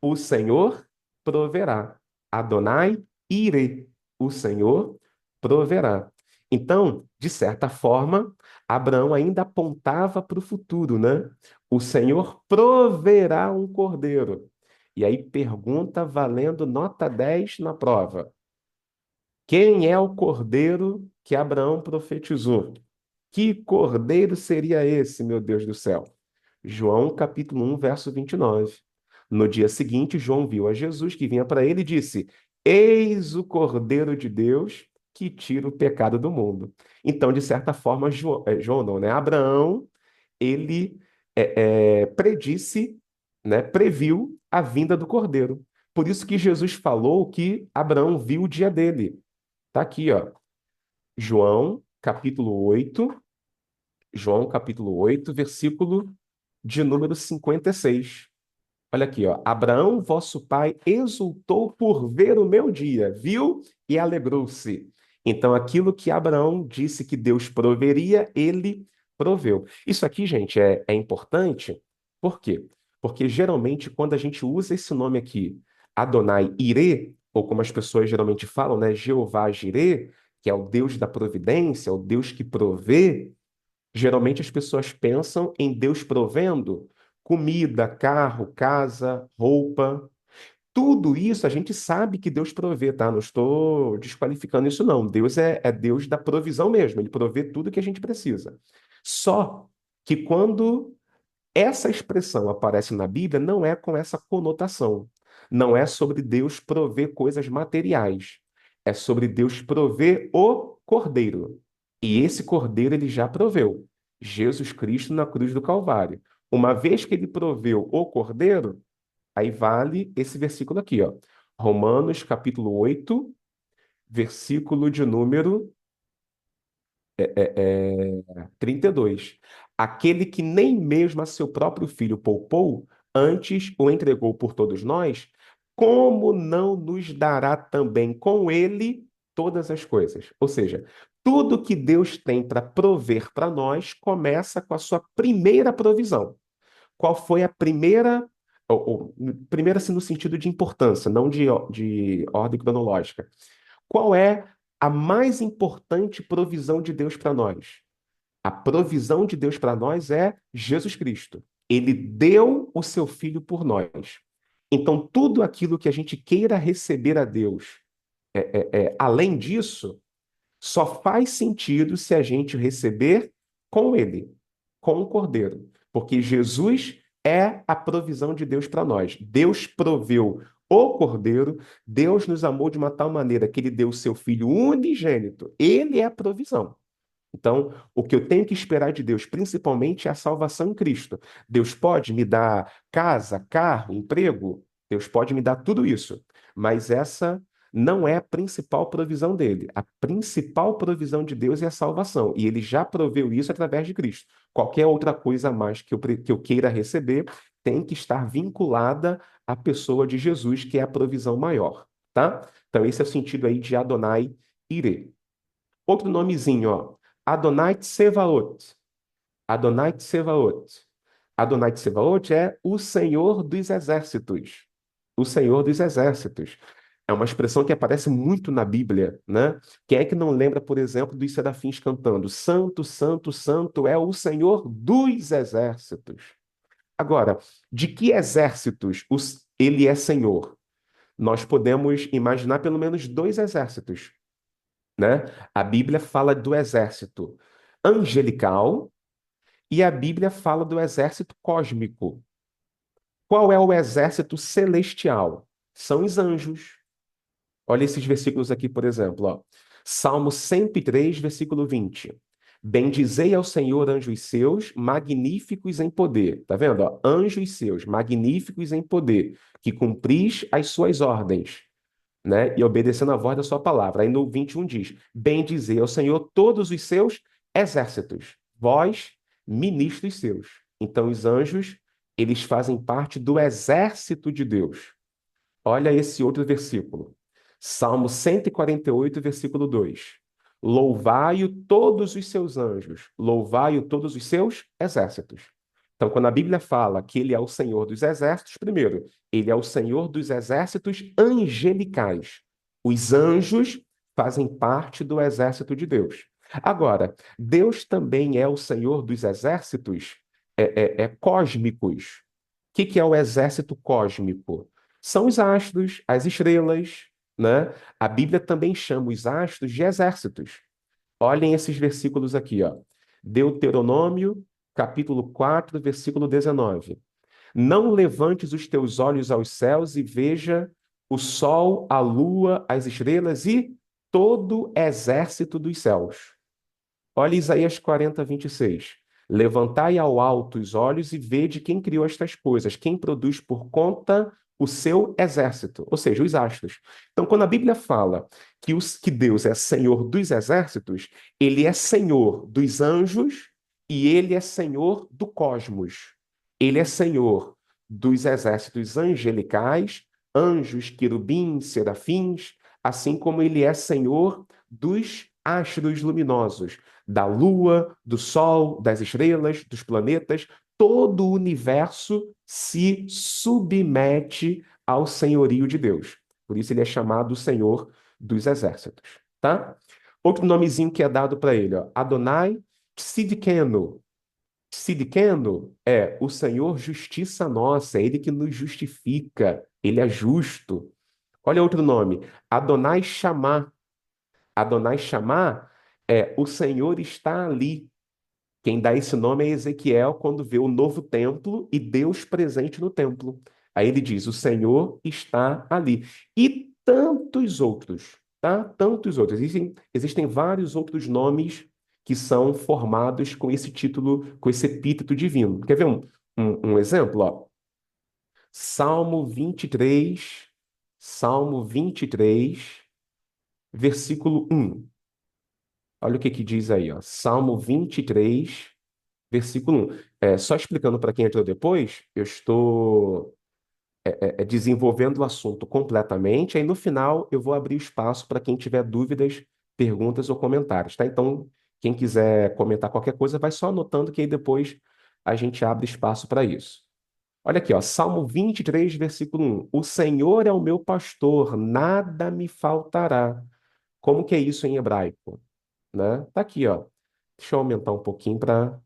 O Senhor proverá. Adonai ire. O Senhor proverá. Então, de certa forma, Abraão ainda apontava para o futuro, né? O Senhor proverá um cordeiro. E aí pergunta valendo nota 10 na prova. Quem é o cordeiro que Abraão profetizou? Que cordeiro seria esse, meu Deus do céu? João capítulo 1, verso 29. No dia seguinte, João viu a Jesus que vinha para ele e disse: Eis o Cordeiro de Deus que tira o pecado do mundo. Então, de certa forma, João não, né? Abraão, ele predisse, né? Previu a vinda do Cordeiro. Por isso que Jesus falou que Abraão viu o dia dele. Tá aqui, ó. João capítulo 8. João capítulo 8, versículo de número 56. Olha aqui, ó. Abraão, vosso pai, exultou por ver o meu dia, viu e alegrou-se. Então, aquilo que Abraão disse que Deus proveria, ele proveu. Isso aqui, gente, é importante. Por quê? Porque geralmente, quando a gente usa esse nome aqui, Adonai Irê, ou como as pessoas geralmente falam, né, Jeová Jirê, que é o Deus da providência, o Deus que provê. Geralmente as pessoas pensam em Deus provendo comida, carro, casa, roupa. Tudo isso a gente sabe que Deus provê, tá? Não estou desqualificando isso, não. Deus é Deus da provisão mesmo. Ele provê tudo que a gente precisa. Só que quando essa expressão aparece na Bíblia, não é com essa conotação. Não é sobre Deus prover coisas materiais. É sobre Deus prover o Cordeiro. E esse Cordeiro ele já proveu. Jesus Cristo na cruz do Calvário. Uma vez que ele proveu o Cordeiro, aí vale esse versículo aqui, ó. Romanos capítulo 8, versículo de número 32. Aquele que nem mesmo a seu próprio filho poupou, antes o entregou por todos nós, como não nos dará também com ele todas as coisas? Ou seja, tudo que Deus tem para prover para nós começa com a sua primeira provisão. Qual foi a primeira, primeira assim, no sentido de importância, não de ordem cronológica? Qual é a mais importante provisão de Deus para nós? A provisão de Deus para nós é Jesus Cristo. Ele deu o seu filho por nós. Então, tudo aquilo que a gente queira receber a Deus, além disso, só faz sentido se a gente receber com ele, com o Cordeiro. Porque Jesus é a provisão de Deus para nós. Deus proveu o Cordeiro, Deus nos amou de uma tal maneira que ele deu o seu filho unigênito. Ele é a provisão. Então, o que eu tenho que esperar de Deus, principalmente, é a salvação em Cristo. Deus pode me dar casa, carro, emprego, Deus pode me dar tudo isso, mas essa não é a principal provisão dele. A principal provisão de Deus é a salvação, e ele já proveu isso através de Cristo. Qualquer outra coisa a mais que eu queira receber tem que estar vinculada à pessoa de Jesus, que é a provisão maior, tá? Então, esse é o sentido aí de Adonai Ire. Outro nomezinho, ó. Adonai Tsevaot. Adonai Tsevaot. Adonai Tsevaot é o Senhor dos Exércitos. O Senhor dos Exércitos. É uma expressão que aparece muito na Bíblia, né? Quem é que não lembra, por exemplo, dos serafins cantando Santo, Santo, Santo é o Senhor dos Exércitos. Agora, de que exércitos ele é Senhor? Nós podemos imaginar pelo menos dois exércitos, né? A Bíblia fala do exército angelical e a Bíblia fala do exército cósmico. Qual é o exército celestial? são os anjos. Olha esses versículos aqui, por exemplo, ó. Salmo 103, versículo 20. Bendizei ao Senhor, anjos seus, magníficos em poder. Tá vendo? Ó? Anjos seus, magníficos em poder, que cumpris as suas ordens, né? E obedecendo a voz da sua palavra. Aí no 21 diz: bendizei ao Senhor todos os seus exércitos, vós, ministros seus. Então os anjos, eles fazem parte do exército de Deus. Olha esse outro versículo. Salmo 148, versículo 2. Louvai-o todos os seus anjos, louvai-o todos os seus exércitos. Então, quando a Bíblia fala que ele é o Senhor dos exércitos, primeiro, ele é o Senhor dos exércitos angelicais. Os anjos fazem parte do exército de Deus. Agora, Deus também é o Senhor dos exércitos cósmicos. O que é o exército cósmico? São os astros, as estrelas, né? A Bíblia também chama os astros de exércitos. Olhem esses versículos aqui, ó. Deuteronômio, capítulo 4, versículo 19. Não levantes os teus olhos aos céus e veja o sol, a lua, as estrelas e todo exército dos céus. Olha Isaías 40, 26. Levantai ao alto os olhos e vede quem criou estas coisas, quem produz por conta o seu exército, ou seja, os astros. Então, quando a Bíblia fala que Deus é Senhor dos exércitos, ele é Senhor dos anjos e ele é Senhor do cosmos. Ele é Senhor dos exércitos angelicais, anjos, querubins, serafins, assim como ele é Senhor dos astros luminosos, da lua, do sol, das estrelas, dos planetas, todo o universo se submete ao senhorio de Deus. Por isso ele é chamado Senhor dos Exércitos, tá? Outro nomezinho que é dado para ele, ó, Adonai Tsidkenu. Tsidkenu é o Senhor justiça nossa, é ele que nos justifica, ele é justo. Olha outro nome, Adonai Shammah. Adonai Shammah é o Senhor está ali. Quem dá esse nome é Ezequiel quando vê o novo templo e Deus presente no templo. Aí ele diz: o Senhor está ali. E tantos outros, tá? Tantos outros. Existem vários outros nomes que são formados com esse título, com esse epíteto divino. Quer ver um exemplo? Ó? Salmo 23, Salmo 23, versículo 1. Olha o que diz aí, ó. Salmo 23, versículo 1. Só explicando para quem entrou depois, eu estou desenvolvendo o assunto completamente, aí no final eu vou abrir o espaço para quem tiver dúvidas, perguntas ou comentários, tá? Então, quem quiser comentar qualquer coisa, vai só anotando que aí depois a gente abre espaço para isso. Olha aqui, ó, Salmo 23, versículo 1. O Senhor é o meu pastor, nada me faltará. Como que é isso em hebraico? Né? Tá aqui, ó. Deixa eu aumentar um pouquinho para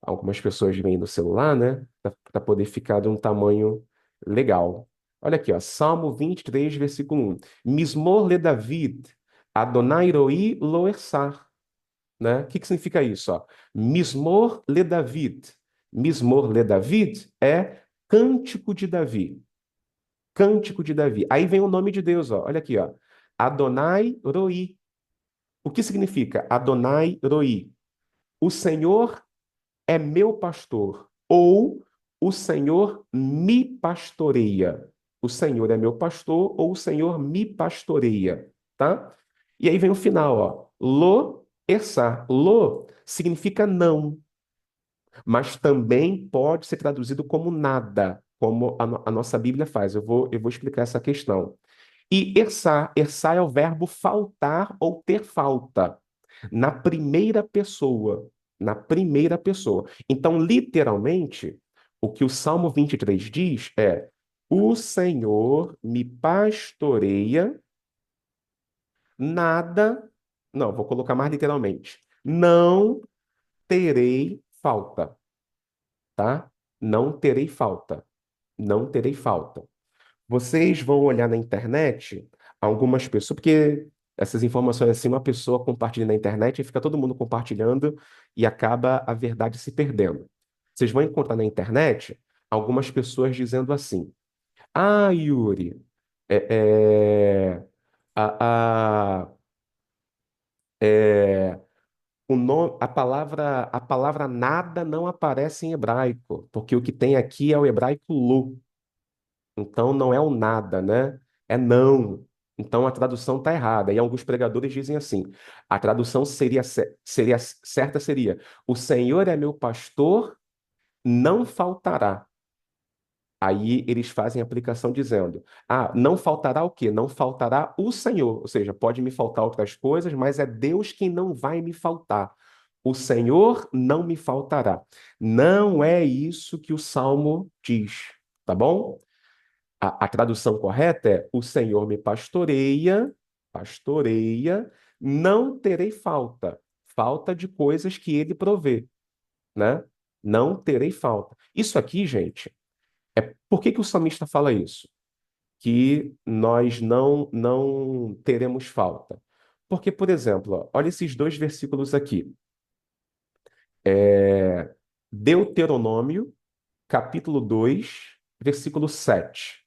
algumas pessoas veem no celular, né? Para poder ficar de um tamanho legal. Olha aqui, ó, Salmo 23, versículo 1. Mismor le David, Adonai roi lo ersar, né? O que significa isso, ó? Mismor le David. Mismor le David é cântico de Davi. Cântico de Davi. Aí vem o nome de Deus, ó. Olha aqui, ó. Adonai roi. O que significa Adonai roi? O Senhor é meu pastor, ou o Senhor me pastoreia. O Senhor é meu pastor, ou o Senhor me pastoreia, tá? E aí vem o final, ó. Lo essa. Lo significa não, mas também pode ser traduzido como nada, como a nossa Bíblia faz. Eu vou explicar essa questão. E erçar é o verbo faltar ou ter falta, na primeira pessoa. Na primeira pessoa. Então, literalmente, o que o Salmo 23 diz é: o Senhor me pastoreia, nada. Não, vou colocar mais literalmente. Não terei falta, tá? Não terei falta. Não terei falta. Vocês vão olhar na internet algumas pessoas, porque essas informações assim, uma pessoa compartilha na internet e fica todo mundo compartilhando e acaba a verdade se perdendo. Vocês vão encontrar na internet algumas pessoas dizendo assim: Ah, Yuri, é, é, a, a, é, o nome, a palavra nada não aparece em hebraico, porque o que tem aqui é o hebraico lo. Então não é o nada, né? É não. Então a tradução está errada. E alguns pregadores dizem assim: a tradução seria certa seria: o Senhor é meu pastor, não faltará. Aí eles fazem a aplicação dizendo: ah, não faltará o quê? Não faltará o Senhor. Ou seja, pode me faltar outras coisas, mas é Deus quem não vai me faltar. O Senhor não me faltará. Não é isso que o Salmo diz, tá bom? A tradução correta é: o Senhor me pastoreia, pastoreia, não terei falta. Falta de coisas que ele provê, né? Não terei falta. Isso aqui, gente, por que que o salmista fala isso? Que nós não teremos falta. Porque, por exemplo, ó, olha esses dois versículos aqui. É, Deuteronômio, capítulo 2, versículo 7.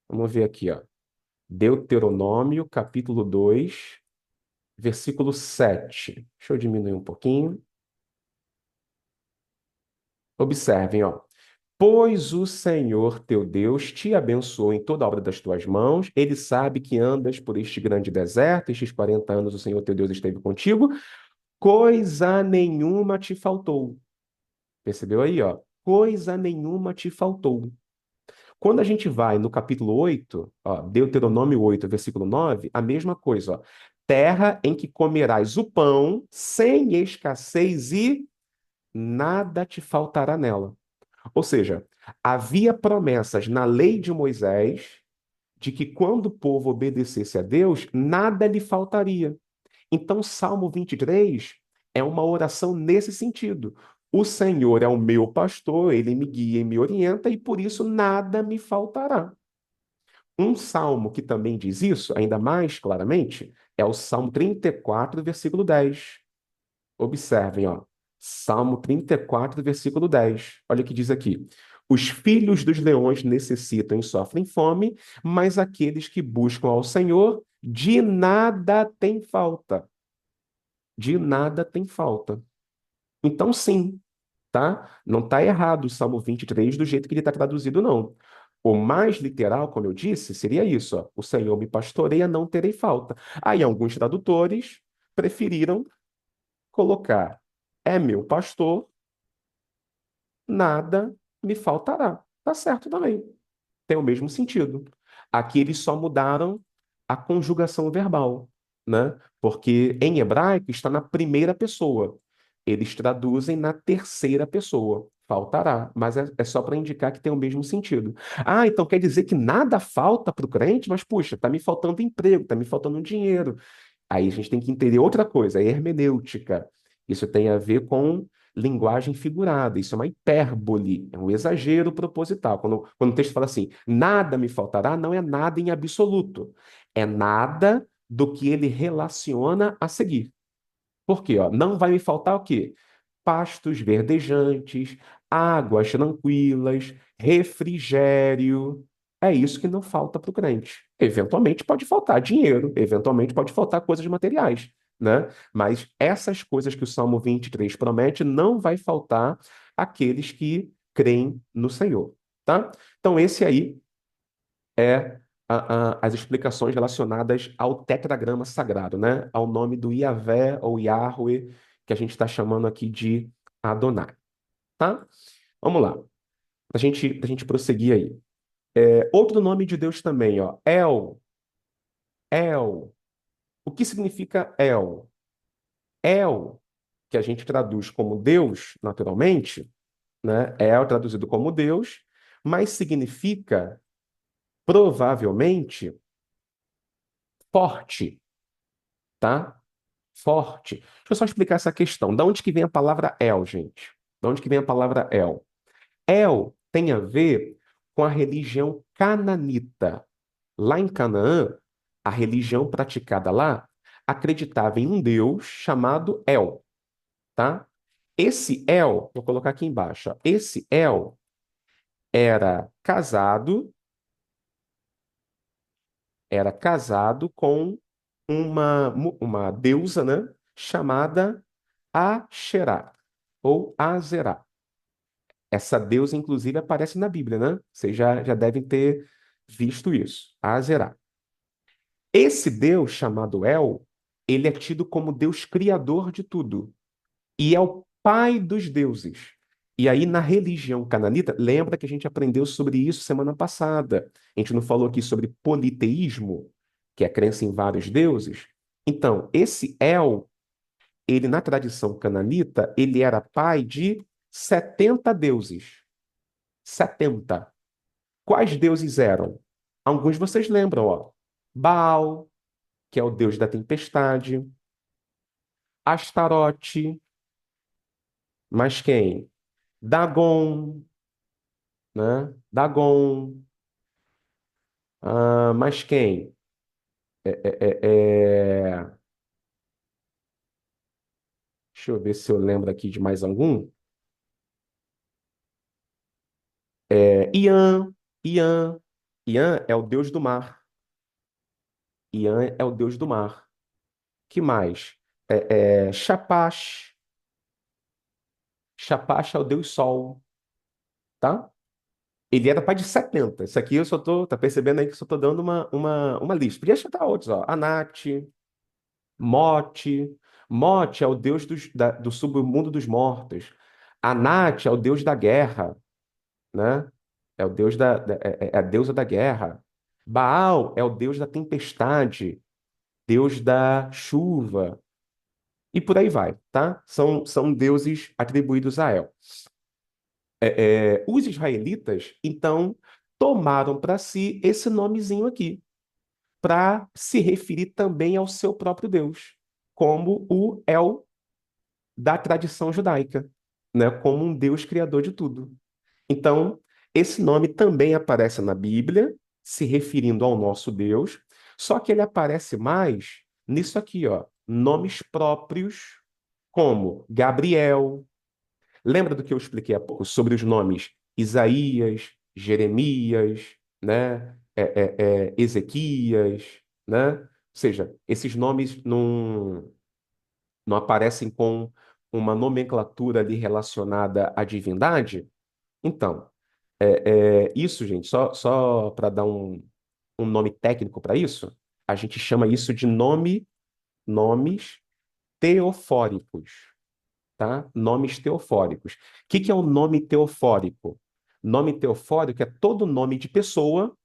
Vamos ver aqui, ó. Deuteronômio, capítulo 2, versículo 7. Deixa eu diminuir um pouquinho. Observem, ó. Pois o Senhor teu Deus te abençoou em toda a obra das tuas mãos, ele sabe que andas por este grande deserto, estes 40 anos o Senhor teu Deus esteve contigo, coisa nenhuma te faltou. Percebeu aí, ó? Coisa nenhuma te faltou. Quando a gente vai no capítulo 8, ó, Deuteronômio 8, versículo 9, a mesma coisa, ó. Terra em que comerás o pão sem escassez e nada te faltará nela. Ou seja, havia promessas na lei de Moisés de que quando o povo obedecesse a Deus, nada lhe faltaria. Então, Salmo 23 é uma oração nesse sentido. O Senhor é o meu pastor, ele me guia e me orienta, e por isso nada me faltará. Um salmo que também diz isso, ainda mais claramente, é o Salmo 34, versículo 10. Observem, ó. Salmo 34, versículo 10. Olha o que diz aqui. Os filhos dos leões necessitam e sofrem fome, mas aqueles que buscam ao Senhor, de nada tem falta. De nada tem falta. Então, sim, tá? Não está errado o Salmo 23 do jeito que ele está traduzido, não. O mais literal, como eu disse, seria isso, ó. O Senhor me pastoreia, não terei falta. Aí alguns tradutores preferiram colocar é meu pastor, nada me faltará. Tá certo também. Tem o mesmo sentido. Aqui eles só mudaram a conjugação verbal, né? Porque em hebraico está na primeira pessoa. Eles traduzem na terceira pessoa. Faltará, mas é só para indicar que tem o mesmo sentido. Ah, então quer dizer que nada falta para o crente, mas puxa, está me faltando emprego, está me faltando dinheiro. Aí a gente tem que entender outra coisa, a hermenêutica. Isso tem a ver com linguagem figurada, isso é uma hipérbole, é um exagero proposital. Quando o texto fala assim, nada me faltará, não é nada em absoluto, é nada do que ele relaciona a seguir. Por quê? Ó? Não vai me faltar o quê? Pastos verdejantes, águas tranquilas, refrigério. É isso que não falta para o crente. Eventualmente pode faltar dinheiro, eventualmente pode faltar coisas materiais, né? Mas essas coisas que o Salmo 23 promete não vai faltar àqueles que creem no Senhor, tá? Então esse aí é as explicações relacionadas ao tetragrama sagrado, né? Ao nome do Yahvé ou Yahweh, que a gente está chamando aqui de Adonai, tá? Vamos lá, pra gente prosseguir aí. Outro nome de Deus também, ó, El. O que significa El? El, que a gente traduz como Deus, naturalmente, né? El traduzido como Deus, mas significa, provavelmente, forte, tá? Forte. Deixa eu só explicar essa questão. Da onde que vem a palavra El, gente? Da onde que vem a palavra El? El tem a ver com a religião cananita. Lá em Canaã, a religião praticada lá acreditava em um deus chamado El, tá? Esse El, vou colocar aqui embaixo, ó, esse El era casado era casado com uma deusa, né, chamada Asherá, ou Azerá. Essa deusa, inclusive, aparece na Bíblia, né? Vocês já devem ter visto isso. Azerá. Esse Deus chamado El, ele é tido como Deus criador de tudo e é o pai dos deuses. E aí, na religião cananita, lembra que a gente aprendeu sobre isso semana passada. A gente não falou aqui sobre politeísmo, que é a crença em vários deuses. Então, esse El, ele na tradição cananita, ele era pai de 70 deuses. 70. Quais deuses eram? Alguns vocês lembram, ó. Baal, que é o deus da tempestade. Astarote, mas quem? Dagon, né? Dagon, mas quem? É, deixa eu ver se eu lembro aqui de mais algum. Ian, Ian, Ian é o deus do mar. Ian é o deus do mar. Que mais? Shapach, Shapach é o deus sol, tá? Ele era pai de 70. Isso aqui eu só tô, tá percebendo aí que eu só tô dando uma lista. Podia citar outros, ó. Anat, Mote. Mote é o deus do submundo dos mortos. Anat é o deus da guerra, né? É o deus é a deusa da guerra. Baal é o deus da tempestade, deus da chuva. E por aí vai, tá? São deuses atribuídos a El. Os israelitas, então, tomaram para si esse nomezinho aqui, para se referir também ao seu próprio Deus, como o El da tradição judaica, né? Como um Deus criador de tudo. Então, esse nome também aparece na Bíblia, se referindo ao nosso Deus, só que ele aparece mais nisso aqui, ó, nomes próprios, como Gabriel. Lembra do que eu expliquei há pouco sobre os nomes Isaías, Jeremias, né? Ezequias, né? Ou seja, esses nomes não aparecem com uma nomenclatura ali relacionada à divindade? Então, isso, gente, só para dar um nome técnico para isso, a gente chama isso de nomes teofóricos, tá? Nomes teofóricos. O que é um nome teofórico? Nome teofórico é todo nome de pessoa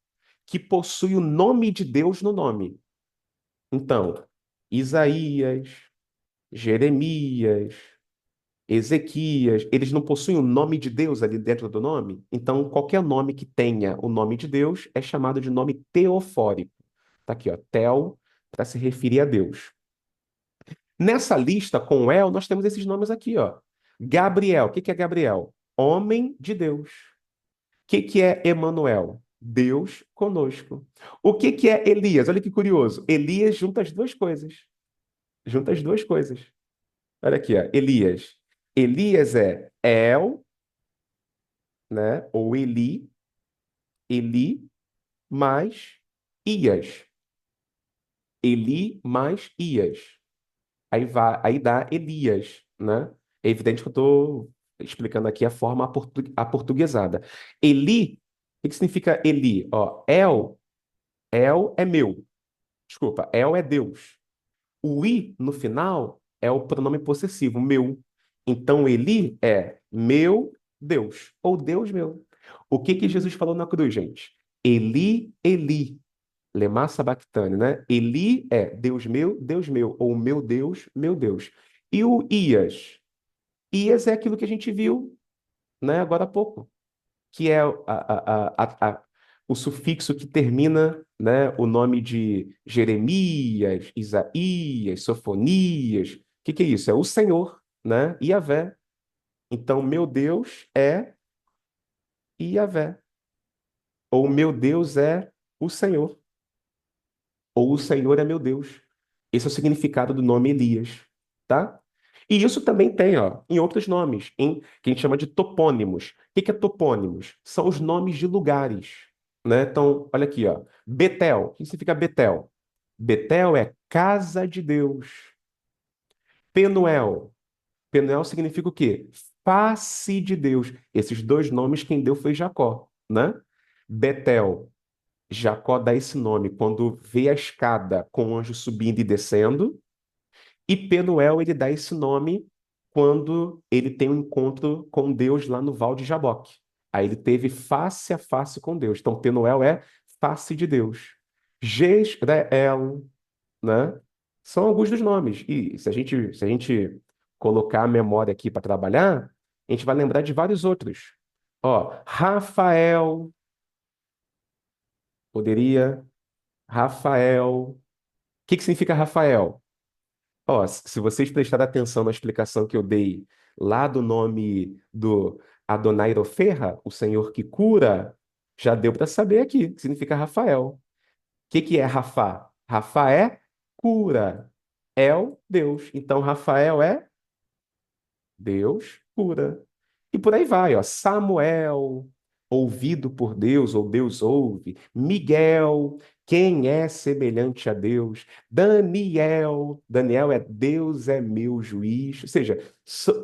que possui o nome de Deus no nome. Então, Isaías, Jeremias, Ezequias, eles não possuem o nome de Deus ali dentro do nome? Então, qualquer nome que tenha o nome de Deus é chamado de nome teofórico. Tá aqui, ó, Tel, para se referir a Deus. Nessa lista com El, nós temos esses nomes aqui, ó. Gabriel, o que que é Gabriel? Homem de Deus. O que que é Emanuel? Deus conosco. O que que é Elias? Olha que curioso. Elias junta as duas coisas. Junta as duas coisas. Olha aqui, ó. Elias. Elias é El, né? Ou Eli mais Ias. Eli mais Ias. Aí dá Elias, né? É evidente que eu estou explicando aqui a forma aportuguesada. Eli, o que significa Eli? Ó, El é meu. Desculpa, El é Deus. O I no final é o pronome possessivo, meu. Então Eli é meu Deus, ou Deus meu. O que que Jesus falou na cruz, gente? Eli, Eli, lema sabachthani, né? Eli é Deus meu, ou meu Deus, meu Deus. E o Ias? Ias é aquilo que a gente viu, né, agora há pouco, que é o sufixo que termina, né, o nome de Jeremias, Isaías, Sofonias. O que que é isso? É o Senhor, né? Iavé. Então, meu Deus é Iavé. Ou meu Deus é o Senhor. Ou o Senhor é meu Deus. Esse é o significado do nome Elias, tá? E isso também tem, ó, em outros nomes, que a gente chama de topônimos. O que que é topônimos? São os nomes de lugares, né? Então, olha aqui, ó. Betel. O que significa Betel? Betel é casa de Deus. Penuel. Penuel significa o quê? Face de Deus. Esses dois nomes quem deu foi Jacó, né? Betel. Jacó dá esse nome quando vê a escada com o anjo subindo e descendo. E Penuel ele dá esse nome quando ele tem um encontro com Deus lá no Val de Jaboque. Aí ele teve face a face com Deus. Então Penuel é face de Deus. Jezreel, né? São alguns dos nomes. E se a gente colocar a memória aqui para trabalhar, a gente vai lembrar de vários outros. Ó, Rafael, poderia, Rafael. O que significa Rafael? Ó, se vocês prestarem atenção na explicação que eu dei lá do nome do Adonai Roferra, o Senhor que cura, já deu para saber aqui, que significa Rafael. O que é Rafa? Rafa é cura. El, Deus. Então, Rafael é Deus cura. E por aí vai, ó. Samuel, ouvido por Deus, ou Deus ouve. Miguel, quem é semelhante a Deus? Daniel, Daniel é Deus é meu juiz. Ou seja,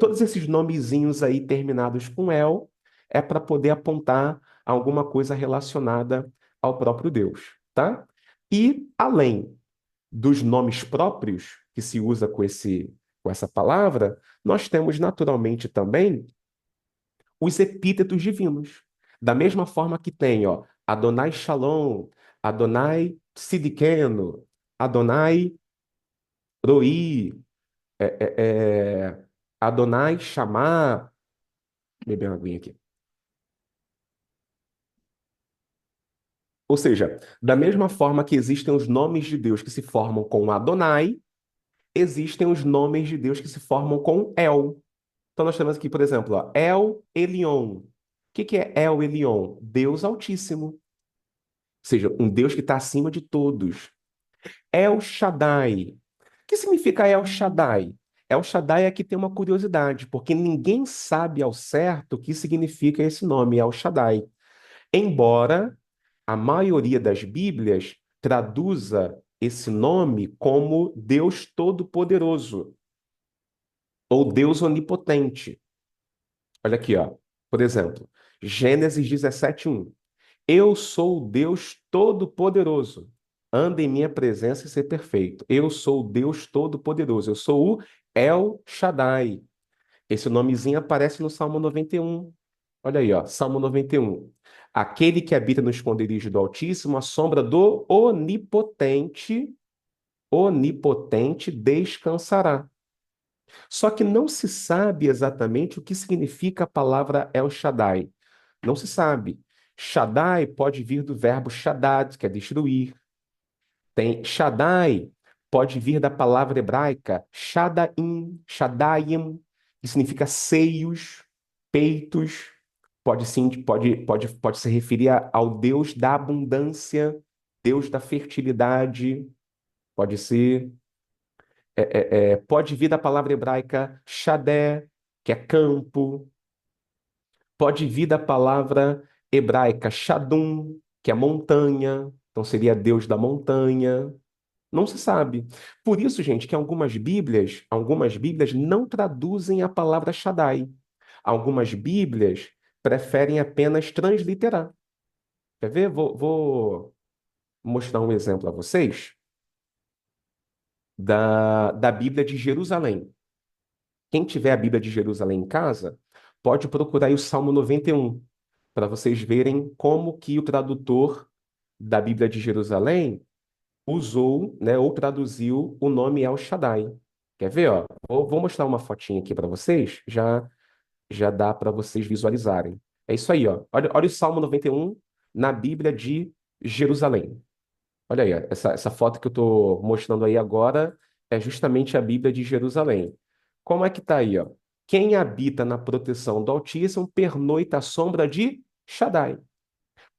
todos esses nomezinhos aí terminados com El é para poder apontar alguma coisa relacionada ao próprio Deus, tá? E além dos nomes próprios que se usa com essa palavra, nós temos naturalmente também os epítetos divinos. Da mesma forma que tem, ó, Adonai Shalom, Adonai Sidkeno, Adonai Roi, é, Adonai Shammah, beber uma aguinha aqui. Ou seja, da mesma forma que existem os nomes de Deus que se formam com Adonai, existem os nomes de Deus que se formam com El. Então nós temos aqui, por exemplo, ó, El Elyon. O que é El Elyon? Deus Altíssimo. Ou seja, um Deus que está acima de todos. El Shaddai. O que significa El Shaddai? El Shaddai aqui tem uma curiosidade, porque ninguém sabe ao certo o que significa esse nome, El Shaddai. Embora a maioria das Bíblias traduza esse nome como Deus Todo-Poderoso ou Deus Onipotente. Olha aqui, ó. Por exemplo, Gênesis 17:1. Eu sou o Deus Todo-Poderoso. Anda em minha presença e ser perfeito. Eu sou o Deus Todo-Poderoso. Eu sou o El Shaddai. Esse nomezinho aparece no Salmo 91. Olha aí, ó, Salmo 91. Aquele que habita no esconderijo do Altíssimo, a sombra do Onipotente descansará. Só que não se sabe exatamente o que significa a palavra El Shaddai. Não se sabe. Shaddai pode vir do verbo Shaddad, que é destruir. Tem Shaddai, pode vir da palavra hebraica Shadaim, Shadaim, que significa seios, peitos. Pode sim, pode se referir ao Deus da abundância, Deus da fertilidade. Pode ser. Pode vir da palavra hebraica Shadé, que é campo. Pode vir da palavra hebraica Shadum, que é montanha. Então seria Deus da montanha. Não se sabe. Por isso, gente, que algumas Bíblias não traduzem a palavra Shaddai. Algumas Bíblias preferem apenas transliterar. Quer ver? Vou mostrar um exemplo a vocês da Bíblia de Jerusalém. Quem tiver a Bíblia de Jerusalém em casa, pode procurar aí o Salmo 91, para vocês verem como que o tradutor da Bíblia de Jerusalém usou, né, ou traduziu o nome El Shaddai. Quer ver, ó? Vou mostrar uma fotinha aqui para vocês, já dá para vocês visualizarem. É isso aí, ó. Olha o Salmo 91 na Bíblia de Jerusalém. Olha aí, ó. Essa foto que eu estou mostrando aí agora é justamente a Bíblia de Jerusalém. Como é que tá aí, ó? Quem habita na proteção do Altíssimo pernoita à sombra de Shaddai.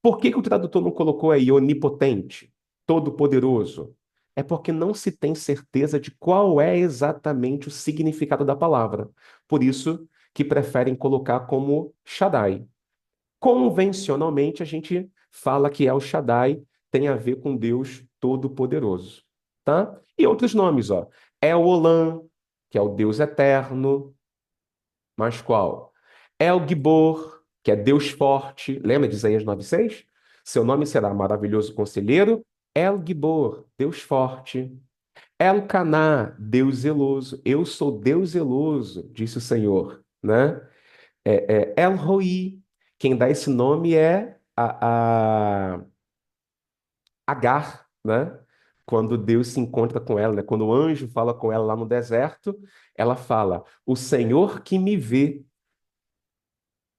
Por que que o tradutor não colocou aí onipotente, todo-poderoso? É porque não se tem certeza de qual é exatamente o significado da palavra. Por isso que preferem colocar como Shaddai. Convencionalmente, a gente fala que El Shaddai tem a ver com Deus Todo-Poderoso, tá? E outros nomes, ó. El Olam, que é o Deus eterno, mas qual? El Gibor, que é Deus forte. Lembra de Isaías 9:6? Seu nome será maravilhoso conselheiro. El Gibor, Deus forte. El Caná, Deus zeloso. Eu sou Deus zeloso, disse o Senhor, né? El Roi, quem dá esse nome é a Agar, né? Quando Deus se encontra com ela, né? Quando o anjo fala com ela lá no deserto, ela fala: O Senhor que me vê.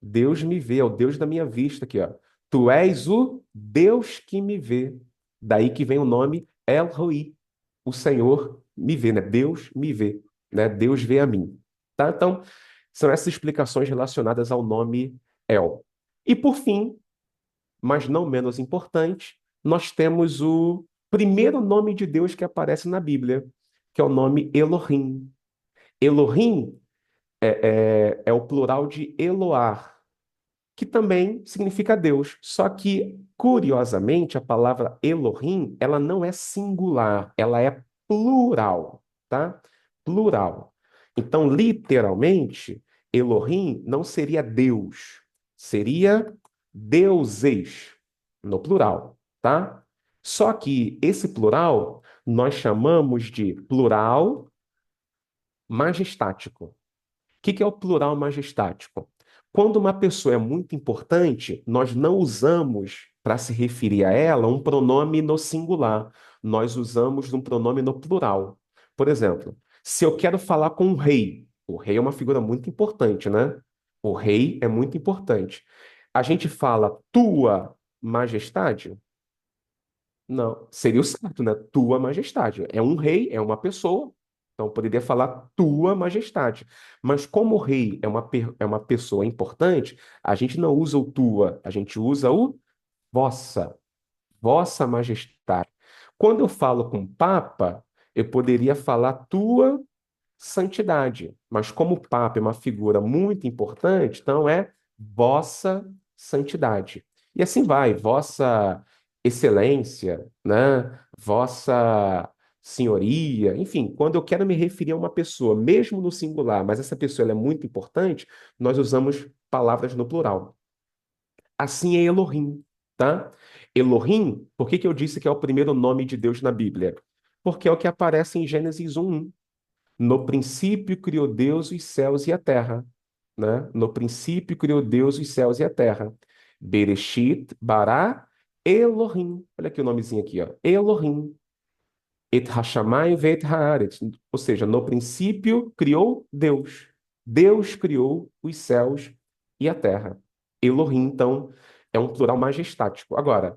Deus me vê, é o Deus da minha vista aqui, ó. Tu és o Deus que me vê. Daí que vem o nome El Roi. O Senhor me vê, né? Deus me vê, né? Deus vê a mim. Tá? Então, são essas explicações relacionadas ao nome El. E por fim, mas não menos importante, nós temos o primeiro nome de Deus que aparece na Bíblia, que é o nome Elohim. Elohim é o plural de Eloar, que também significa Deus. Só que, curiosamente, a palavra Elohim, ela não é singular, ela é plural, tá? Plural. Então, literalmente, Elohim não seria Deus, seria deuses, no plural, tá? Só que esse plural nós chamamos de plural majestático. Que é o plural majestático? Quando uma pessoa é muito importante, nós não usamos para se referir a ela um pronome no singular, nós usamos um pronome no plural. Por exemplo, se eu quero falar com um rei, o rei é uma figura muito importante, né? O rei é muito importante. A gente fala Tua Majestade? Não, seria o certo, né? Tua Majestade. É um rei, é uma pessoa, então poderia falar Tua Majestade. Mas como o rei é uma pessoa importante, a gente não usa o tua, a gente usa o vossa, vossa Majestade. Quando eu falo com o Papa, eu poderia falar Tua Santidade. Mas como o Papa é uma figura muito importante, então é Vossa Santidade. E assim vai, Vossa Excelência, né? Vossa Senhoria, enfim, quando eu quero me referir a uma pessoa, mesmo no singular, mas essa pessoa ela é muito importante, nós usamos palavras no plural. Assim é Elohim, tá? Elohim, por que que eu disse que é o primeiro nome de Deus na Bíblia? Porque é o que aparece em Gênesis 1:1. No princípio criou Deus os céus e a terra, né? No princípio criou Deus os céus e a terra. Bereshit bara Elohim. Olha aqui o nomezinho aqui, ó. Elohim. Et hashamayim ve'et haaretz. Ou seja, no princípio criou Deus. Deus criou os céus e a terra. Elohim, então, é um plural majestático. Agora,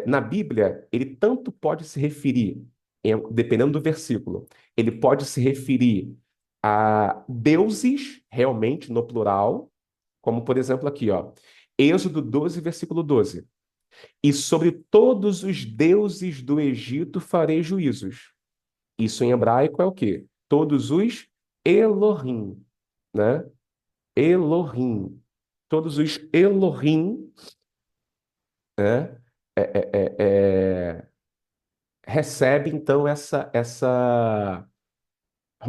na Bíblia, ele tanto pode se referir, dependendo do versículo, ele pode se referir a deuses, realmente, no plural, como, por exemplo, aqui, ó, Êxodo 12, versículo 12. E sobre todos os deuses do Egito farei juízos. Isso em hebraico é o quê? Todos os Elohim, né? Elohim. Todos os Elohim, né? É, é, é, recebe então essa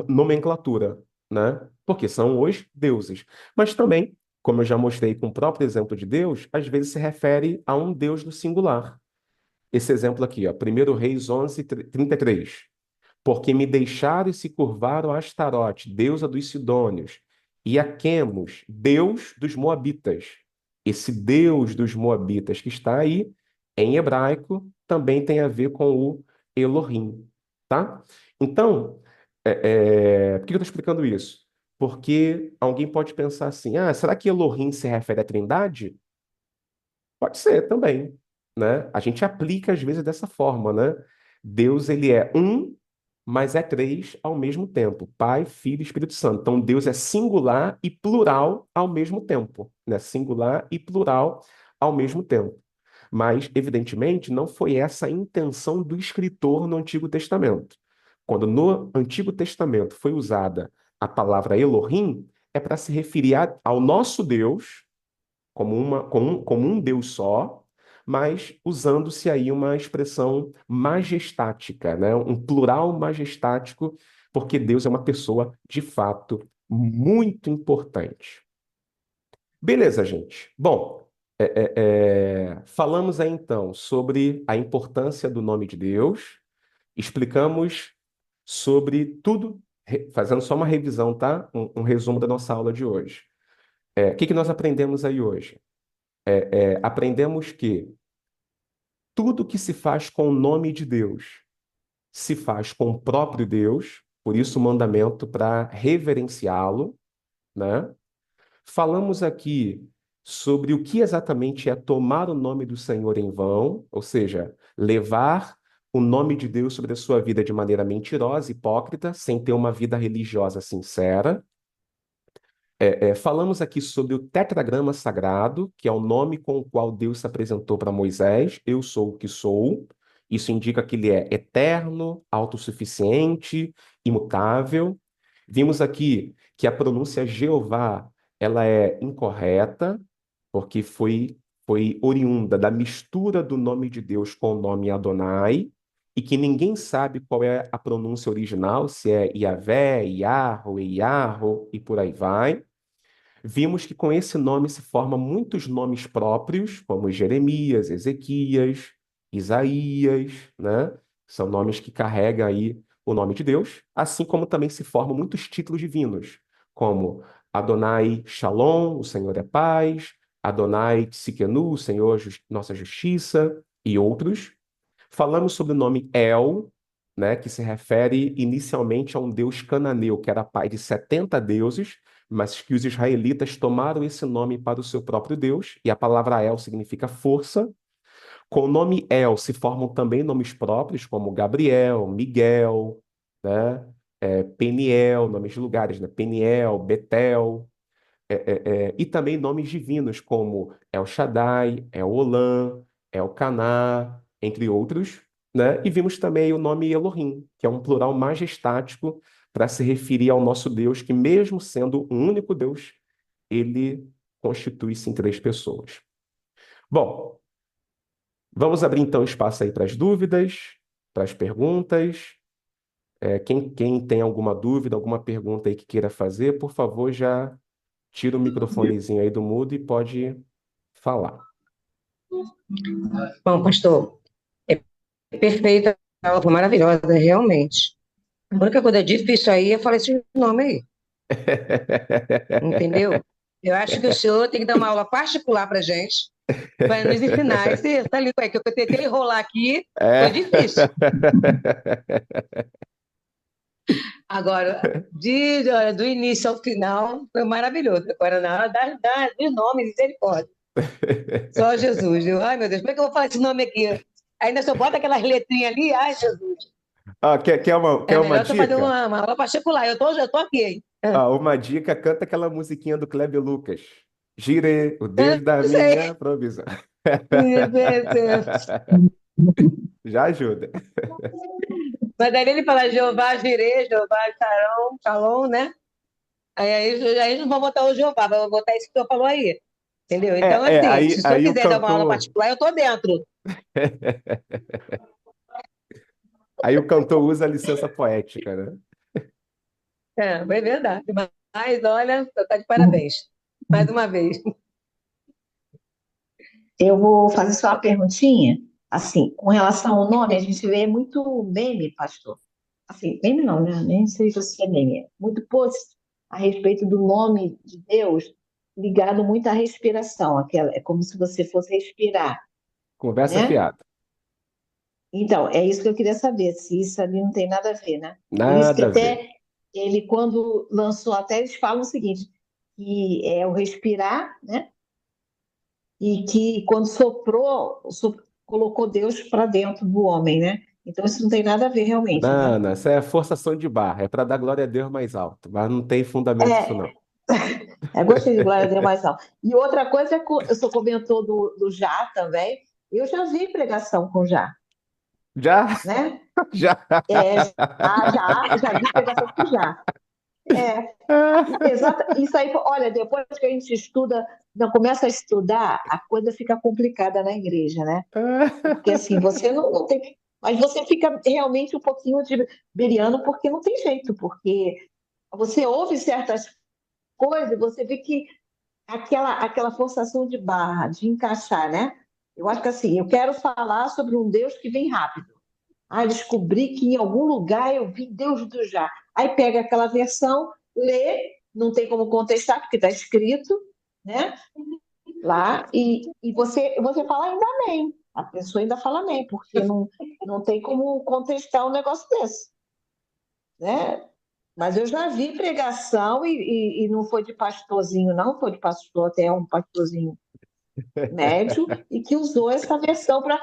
nomenclatura, né? Porque são os deuses. Mas também, como eu já mostrei com o próprio exemplo de Deus, às vezes se refere a um Deus no singular. Esse exemplo aqui, ó, 1 Reis 11:33. Porque me deixaram e se curvaram a Astarote, deusa dos Sidônios, e a Quemos, deus dos Moabitas. Esse deus dos Moabitas que está aí, em hebraico, também tem a ver com o Elohim, tá? Então, por que eu estou explicando isso? Porque alguém pode pensar assim, será que Elohim se refere à Trindade? Pode ser também, né? A gente aplica às vezes dessa forma, né? Deus, ele é um, mas é três ao mesmo tempo. Pai, Filho e Espírito Santo. Então Deus é singular e plural ao mesmo tempo, né? Singular e plural ao mesmo tempo. Mas, evidentemente, não foi essa a intenção do escritor no Antigo Testamento. Quando no Antigo Testamento foi usada a palavra Elohim, é para se referir ao nosso Deus como um Deus só, mas usando-se aí uma expressão majestática, né? Um plural majestático, porque Deus é uma pessoa, de fato, muito importante. Beleza, gente. Bom, falamos aí então sobre a importância do nome de Deus, explicamos sobre tudo, fazendo só uma revisão, tá? Um resumo da nossa aula de hoje. O que que nós aprendemos aí hoje? Aprendemos que tudo que se faz com o nome de Deus se faz com o próprio Deus, por isso o mandamento para reverenciá-lo, né? Falamos aqui sobre o que exatamente é tomar o nome do Senhor em vão, ou seja, levar o nome de Deus sobre a sua vida de maneira mentirosa, hipócrita, sem ter uma vida religiosa sincera. Falamos aqui sobre o tetragrama sagrado, que é o nome com o qual Deus se apresentou para Moisés: Eu sou o que sou. Isso indica que ele é eterno, autossuficiente, imutável. Vimos aqui que a pronúncia Jeová ela é incorreta, porque foi oriunda da mistura do nome de Deus com o nome Adonai, e que ninguém sabe qual é a pronúncia original, se é Iavé, Iarro, Iarro e por aí vai. Vimos que com esse nome se formam muitos nomes próprios, como Jeremias, Ezequias, Isaías, né? São nomes que carregam aí o nome de Deus, assim como também se formam muitos títulos divinos, como Adonai Shalom, o Senhor é paz, Adonai Tsidkenu, o Senhor nossa justiça, e outros. Falamos sobre o nome El, né, que se refere inicialmente a um deus cananeu, que era pai de 70 deuses, mas que os israelitas tomaram esse nome para o seu próprio Deus, e a palavra El significa força. Com o nome El se formam também nomes próprios, como Gabriel, Miguel, né? Peniel, nomes de lugares, né? Peniel, Betel, e também nomes divinos, como El Shaddai, El Olam, El Caná, entre outros, né? E vimos também o nome Elohim, que é um plural majestático para se referir ao nosso Deus, que mesmo sendo um único Deus, ele constitui-se em três pessoas. Bom, vamos abrir então espaço aí para as dúvidas, para as perguntas. Quem tem alguma dúvida, alguma pergunta aí que queira fazer, por favor, já tira o microfonezinho aí do mudo e pode falar. Bom, pastor, é perfeita, ela foi maravilhosa, realmente. A única coisa difícil aí é falar esse nome aí, entendeu? Eu acho que o senhor tem que dar uma aula particular para gente, para nos ensinar essa língua aí, que eu tentei enrolar aqui, foi É. difícil. Agora, olha, do início ao final, foi maravilhoso. Agora, na hora dos nomes, misericórdia. Só Jesus, viu? Ai, meu Deus, como é que eu vou falar esse nome aqui? Ainda só bota aquelas letrinhas ali, ai, Jesus. Quer É uma melhor você fazer dica? uma aula particular. Eu tô aqui, hein? Uma dica, canta aquela musiquinha do Kleber Lucas. Gire, o Eu Deus da não sei. minha provisão. Já ajuda. Mas daí ele fala Jeová Jireh, Jeová Shalom, Shalom, né? Aí a gente não vai botar o Jeová, vai botar isso que o senhor falou aí. Entendeu? Então, assim, se o senhor Aí o quiser dar uma aula cantor, particular, eu tô dentro. aí o cantor usa a licença poética, né? É verdade. Mas, olha, você tá de parabéns. Mais uma vez. Eu vou fazer só uma perguntinha. Assim, com relação ao nome, a gente vê muito meme, pastor. Assim, meme não, né? Nem sei se é meme. Muito post a respeito do nome de Deus ligado muito à respiração. É como se você fosse respirar, Conversa né? fiada. Então, é isso que eu queria saber, se isso ali não tem nada a ver, né? Por isso que Nada a ver. até ele, quando lançou, até eles falam o seguinte, que é o respirar, né? E que quando soprou, colocou Deus para dentro do homem, né? Então isso não tem nada a ver realmente, né? Não, não, isso é forçação de barra. É para dar glória a Deus mais alto. Mas não tem fundamento isso, É, não. gostei de Glória a Deus mais alto. E outra coisa é que o senhor comentou do Já também. Eu já vi pregação com Já, Já? né? Já. Já vi pregação com Já. É, exato. Isso aí, olha, depois que a gente estuda, não começa a estudar, a coisa fica complicada na igreja, né? Porque assim, você não tem. Mas você fica realmente um pouquinho de beriano porque não tem jeito, porque você ouve certas coisas, você vê que aquela forçação de barra, de encaixar, né? Eu acho que assim, eu quero falar sobre um Deus que vem rápido. Ah, descobri que em algum lugar eu vi Deus do já. Aí pega aquela versão, lê, não tem como contestar, porque está escrito, né? Lá, e você fala ainda amém. A pessoa ainda fala amém, porque não tem como contestar um negócio desse, né? Mas eu já vi pregação e não foi de pastorzinho, não, foi de pastor, até um pastorzinho médio, e que usou essa versão para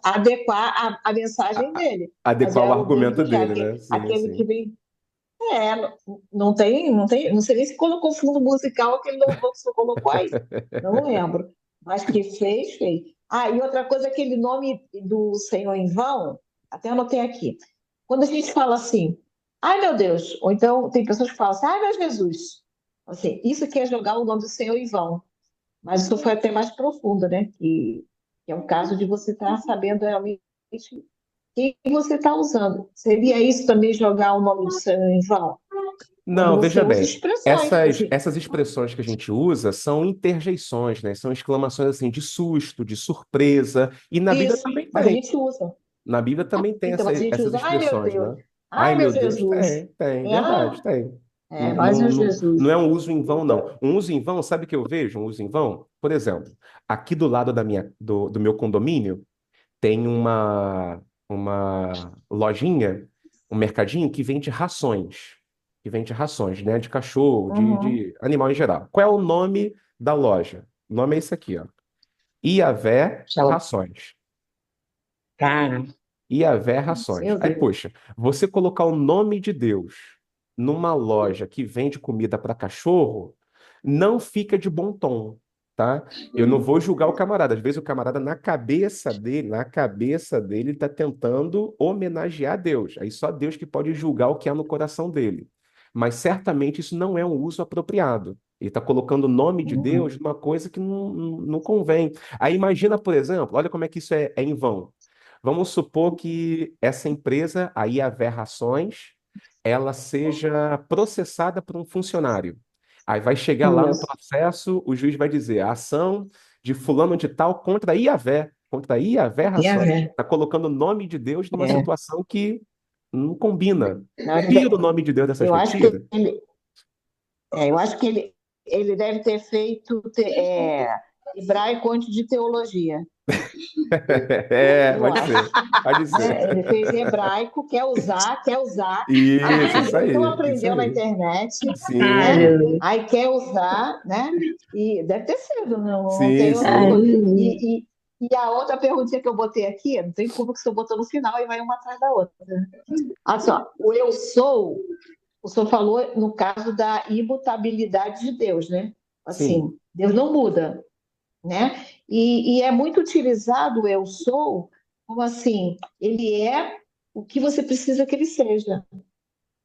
adequar a mensagem dele. Mas Adequar o é o Deus argumento do já, dele, né? Sim, aquele que sim. vem. Não sei nem se colocou fundo musical aquele louvor que você colocou aí. Não lembro. Mas que fez, fez. Ah, e outra coisa, aquele nome do Senhor em vão, até anotei aqui. Quando a gente fala assim, ai meu Deus, ou então tem pessoas que falam assim, ai meu Jesus. Assim, isso que é jogar o nome do Senhor em vão. Mas isso foi até mais profundo, né? Que é um caso de você estar sabendo realmente quem você está usando. Seria isso também jogar o nome do Senhor em vão? Quando Não, você veja usa bem, expressões, essas, assim, essas expressões que a gente usa são interjeições, né? São exclamações assim de susto, de surpresa, e na Bíblia isso, também mas a tem. gente usa. Na Bíblia também tem Então, mas a gente essas usa, ai meu expressões, Deus, né? Ai, ai meu meu Deus, Jesus, verdade, tem. mas meu Não Jesus. é um uso em vão, não. Um uso em vão, sabe o que eu vejo? Um uso em vão? Por exemplo, aqui do lado do meu condomínio, tem uma lojinha, um mercadinho que vende rações. Que vende rações, né? De cachorro, Uhum. de animal em geral. Qual é o nome da loja? O nome é esse aqui, ó. Iavé Tchau. Rações. Cara, Iavé Rações. meu Aí, Deus. poxa, você colocar o nome de Deus numa loja que vende comida para cachorro, não fica de bom tom, tá? Eu não vou julgar o camarada. Às vezes o camarada, na cabeça dele, está tentando homenagear Deus. Aí só Deus que pode julgar o que há no coração dele. Mas certamente isso não é um uso apropriado. Ele está colocando o nome de Deus Uhum. numa coisa que não convém. Aí imagina, por exemplo, olha como é que isso é em vão. Vamos supor que essa empresa, a Iaver Rações, ela seja processada por um funcionário. Aí vai chegar lá no Isso. processo, o juiz vai dizer, a ação de fulano de tal contra a Iaver E a Rações. ver. Está colocando o nome de Deus numa É. situação que não combina. Não, Tira o nome de Deus dessa eu acho que mentira. eu acho que ele deve ter feito hebraico antes de teologia. É, Eu pode acho. ser, pode ser. Né? Ele fez hebraico, quer usar. Isso Ou então aí, isso aprendeu na aí. internet, Ai, né? Sim, Jesus. Aí quer usar, né? E deve ter sido, não sim, tem outra Ai, sim. coisa. Jesus. E a outra perguntinha que eu botei aqui, não tem culpa que você botou no final e vai uma atrás da outra. Olha só, o eu sou, o senhor falou no caso da imutabilidade de Deus, né? Sim. Assim, Deus não muda, né? E é muito utilizado o eu sou como assim, ele é o que você precisa que ele seja,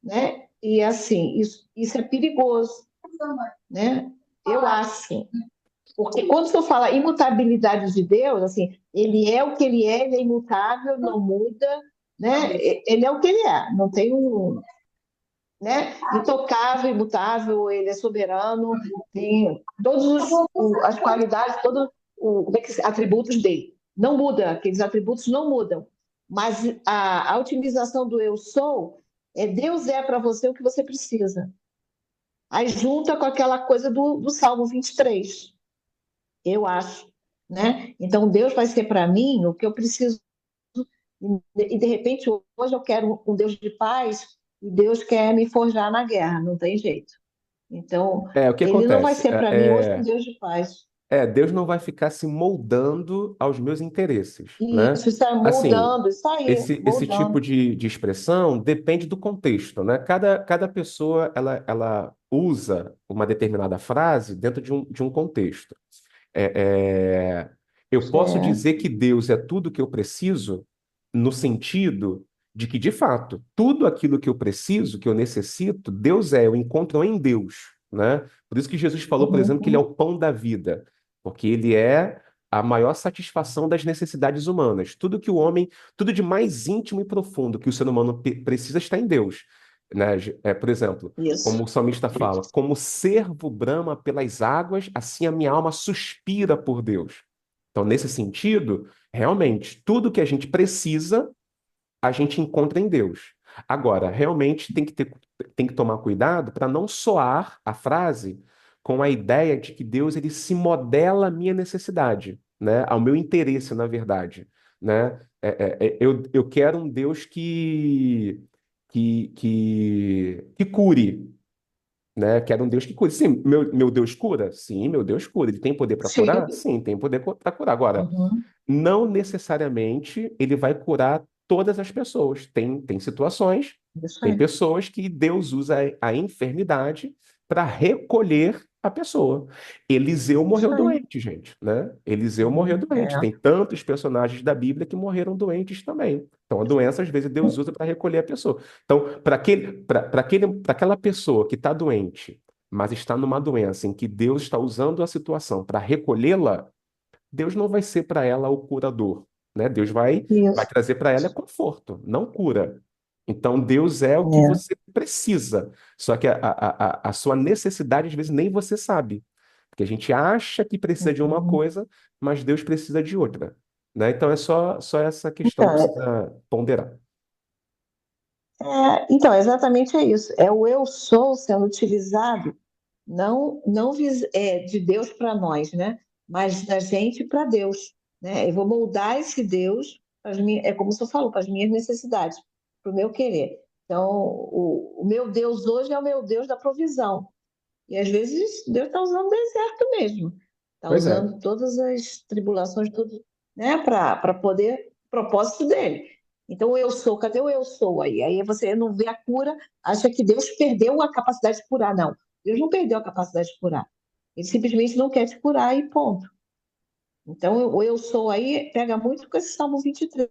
né? E assim, isso é perigoso, né? Eu acho. Porque quando você fala imutabilidade de Deus, assim, ele é o que ele é imutável, não muda, né? Ele é o que ele é, não tem um, né? Intocável, imutável, ele é soberano, tem todas as qualidades, todos atributos dele. Não muda, aqueles atributos não mudam. Mas a utilização do eu sou Deus é para você o que você precisa. Aí junta com aquela coisa do Salmo 23, eu acho, né? Então Deus vai ser para mim o que eu preciso e de repente hoje eu quero um Deus de paz e Deus quer me forjar na guerra, não tem jeito. Então, É, o que ele não vai acontece? ser para mim hoje um Deus de paz. Deus não vai ficar se moldando aos meus interesses, E né? isso está Assim, moldando, isso aí, esse tipo moldando. de expressão depende do contexto, né? Cada pessoa, ela usa uma determinada frase dentro de um contexto. É, eu posso É, dizer que Deus é tudo que eu preciso no sentido de que, de fato, tudo aquilo que eu preciso, que eu necessito, Deus eu encontro em Deus, né? Por isso que Jesus falou, por exemplo, que ele é Uhum. o pão da vida, porque ele é a maior satisfação das necessidades humanas. Tudo que o homem, tudo de mais íntimo e profundo que o ser humano precisa está em Deus, né? Por exemplo, como Isso. o salmista fala, como o cervo brama pelas águas, assim a minha alma suspira por Deus. Então, nesse sentido, realmente, tudo que a gente precisa a gente encontra em Deus. Agora, realmente tem que tomar cuidado para não soar a frase com a ideia de que Deus ele se modela à minha necessidade, né? Ao meu interesse, na verdade, né? Eu quero um Deus que cure, né? Quero um Deus que cure. Sim, meu Deus cura? Sim, meu Deus cura. Ele tem poder para curar? Sim. Sim, tem poder para curar. Agora, Uhum. não necessariamente ele vai curar todas as pessoas. Tem situações, Isso tem aí. pessoas que Deus usa a enfermidade para recolher a pessoa. Eliseu Isso morreu aí. doente, gente, né? Eliseu morreu doente. É. Tem tantos personagens da Bíblia que morreram doentes também. Então, a doença, às vezes, Deus usa para recolher a pessoa. Então, para aquela pessoa que está doente, mas está numa doença em que Deus está usando a situação para recolhê-la, Deus não vai ser para ela o curador, né? Deus vai Isso. trazer para ela conforto, não cura. Então, Deus é o que É. você precisa. Só que a sua necessidade, às vezes, nem você sabe. Porque a gente acha que precisa de uma Uhum. coisa, mas Deus precisa de outra, né? Então, é só essa questão que Então, precisa ponderar. então, exatamente é isso. É o eu sou sendo utilizado não de Deus para nós, né? Mas da gente para Deus, né? Eu vou moldar esse Deus é como você falou, para as minhas necessidades, para o meu querer. Então, o meu Deus hoje é o meu Deus da provisão. E às vezes Deus está usando o deserto mesmo, está Pois é, usando todas as tribulações, tudo, né, para poder propósito dele. Então, o eu sou, cadê o eu sou aí? Aí você não vê a cura, acha que Deus perdeu a capacidade de curar. Não, Deus não perdeu a capacidade de curar. Ele simplesmente não quer te curar e ponto. Então, o eu sou aí pega muito com esse Salmo 23.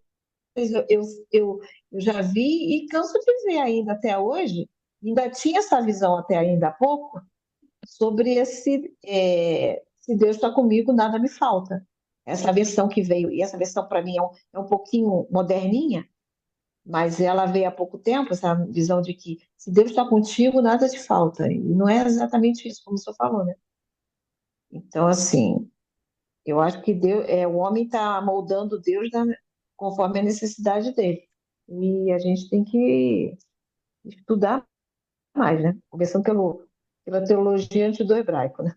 Eu, eu, eu, eu já vi e canso de ver ainda até hoje, ainda tinha essa visão até ainda há pouco, sobre se Deus está comigo, nada me falta. Essa versão que veio, e essa versão para mim é um pouquinho moderninha, mas ela veio há pouco tempo, essa visão de que se Deus está contigo, nada te falta. E não é exatamente isso, como o senhor falou, né? Então, assim, eu acho que o homem está moldando Deus conforme a necessidade dele. E a gente tem que estudar mais, né? Começando pela teologia antes do hebraico, né?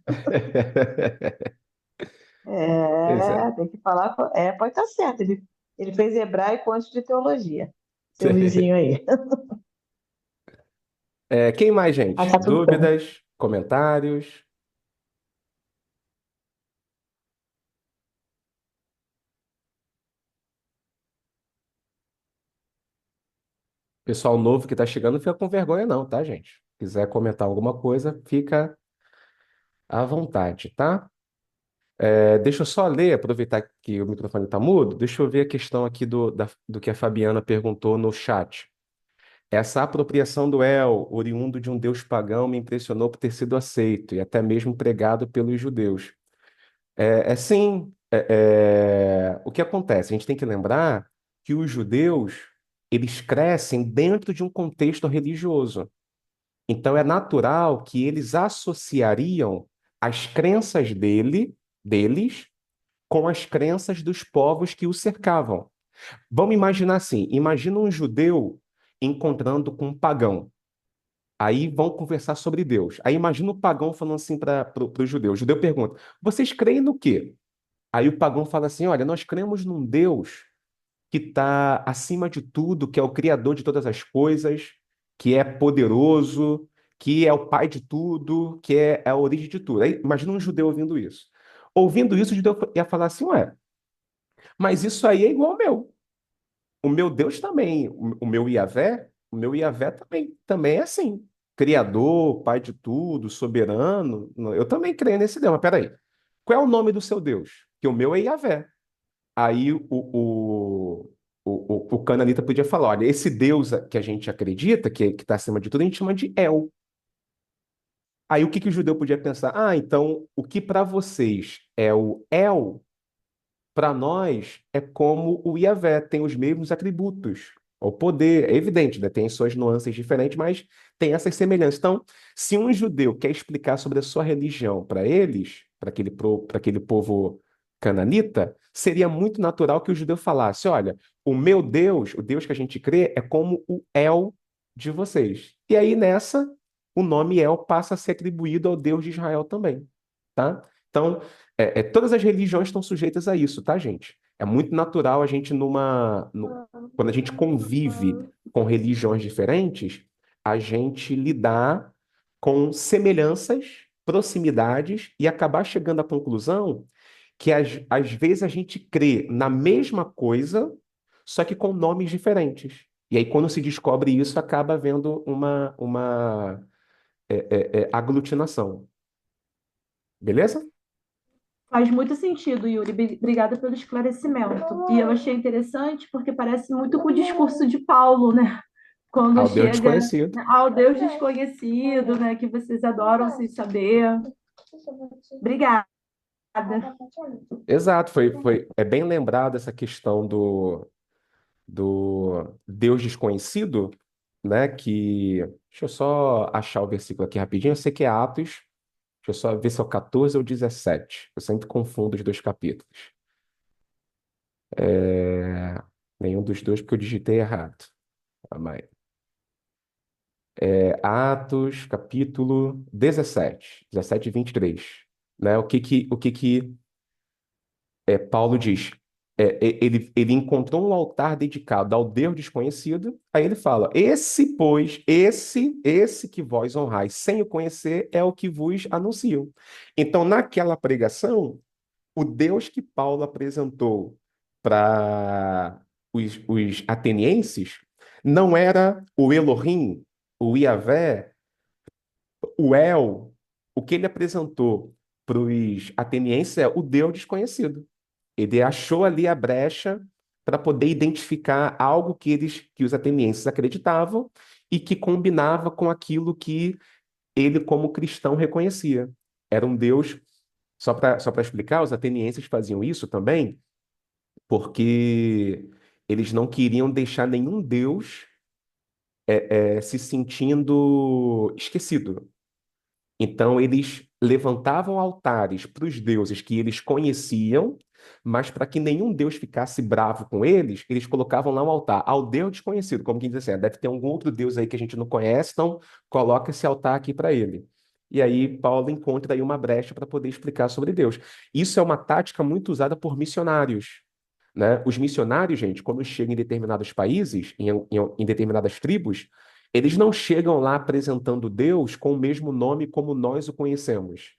pois é. Tem que falar. Pode estar certo. Ele fez hebraico antes de teologia. Seu vizinho aí. Quem mais, Mas gente? tá tudo bem. Dúvidas? Comentários? Pessoal novo que está chegando, não fica com vergonha, não, tá, gente? Quiser comentar alguma coisa, fica à vontade, tá? Deixa eu só ler, aproveitar que o microfone está mudo, deixa eu ver a questão aqui do que a Fabiana perguntou no chat. Essa apropriação do El, oriundo de um deus pagão, me impressionou por ter sido aceito e até mesmo pregado pelos judeus. Sim, o que acontece? A gente tem que lembrar que os judeus, eles crescem dentro de um contexto religioso. Então é natural que eles associariam as crenças deles com as crenças dos povos que o cercavam. Vamos imaginar assim: imagina um judeu encontrando com um pagão. Aí vão conversar sobre Deus. Aí imagina o pagão falando assim para o judeu. O judeu pergunta: vocês creem no quê? Aí o pagão fala assim: olha, nós cremos num Deus que está acima de tudo, que é o Criador de todas as coisas, que é poderoso, que é o Pai de tudo, que é a origem de tudo. Aí, imagina um judeu ouvindo isso. Ouvindo isso, o judeu ia falar assim: ué, mas isso aí é igual ao meu. O meu Deus também, o meu Yahvé também é assim. Criador, Pai de tudo, soberano. Eu também creio nesse Deus. Mas peraí, qual é o nome do seu Deus? Que o meu é Yahvé. Aí o cananita podia falar: olha, esse Deus que a gente acredita, que está acima de tudo, a gente chama de El. Aí o que que o judeu podia pensar? Ah, então o que para vocês é o El, para nós é como o Yahvé, tem os mesmos atributos. O poder, é evidente, né? Tem suas nuances diferentes, mas tem essas semelhanças. Então, se um judeu quer explicar sobre a sua religião para eles, para aquele povo cananita, seria muito natural que o judeu falasse: olha, o meu Deus, o Deus que a gente crê, é como o El de vocês. E aí, nessa, o nome El passa a ser atribuído ao Deus de Israel também, tá? Então, todas as religiões estão sujeitas a isso, tá, gente? É muito natural a gente quando a gente convive com religiões diferentes, a gente lidar com semelhanças, proximidades e acabar chegando à conclusão que às vezes a gente crê na mesma coisa, só que com nomes diferentes. E aí, quando se descobre isso, acaba havendo uma aglutinação. Beleza? Faz muito sentido, Yuri. Obrigada pelo esclarecimento. E eu achei interessante porque parece muito com o discurso de Paulo, né? Quando Ao Deus chega desconhecido. ao Deus desconhecido, né? Que vocês adoram sem saber. Obrigada. Exato, é bem lembrado essa questão do Deus desconhecido, né? Deixa eu só achar o versículo aqui rapidinho. Eu sei que é Atos, deixa eu só ver se é o 14 ou 17. Eu sempre confundo os dois capítulos. É, Nenhum dos dois, porque eu digitei errado. Calma aí. Atos, capítulo 17, 17 e 23. Né? Paulo diz, ele encontrou um altar dedicado ao Deus desconhecido, aí ele fala: esse, pois, esse que vós honrais sem o conhecer é o que vos anuncio. Então, naquela pregação, o Deus que Paulo apresentou para os atenienses não era o Elohim, o Yahvé, o El. O que ele apresentou para os atenienses é o Deus desconhecido. Ele achou ali a brecha para poder identificar algo que os atenienses acreditavam e que combinava com aquilo que ele, como cristão, reconhecia. Era um Deus, só para explicar, os atenienses faziam isso também porque eles não queriam deixar nenhum Deus se sentindo esquecido. Então, eles levantavam altares para os deuses que eles conheciam, mas para que nenhum deus ficasse bravo com eles, eles colocavam lá um altar ao Deus desconhecido, como quem diz assim: deve ter algum outro Deus aí que a gente não conhece, então coloca esse altar aqui para ele. E aí, Paulo encontra aí uma brecha para poder explicar sobre Deus. Isso é uma tática muito usada por missionários. Né? Os missionários, gente, quando chegam em determinados países, em determinadas tribos, eles não chegam lá apresentando Deus com o mesmo nome como nós o conhecemos.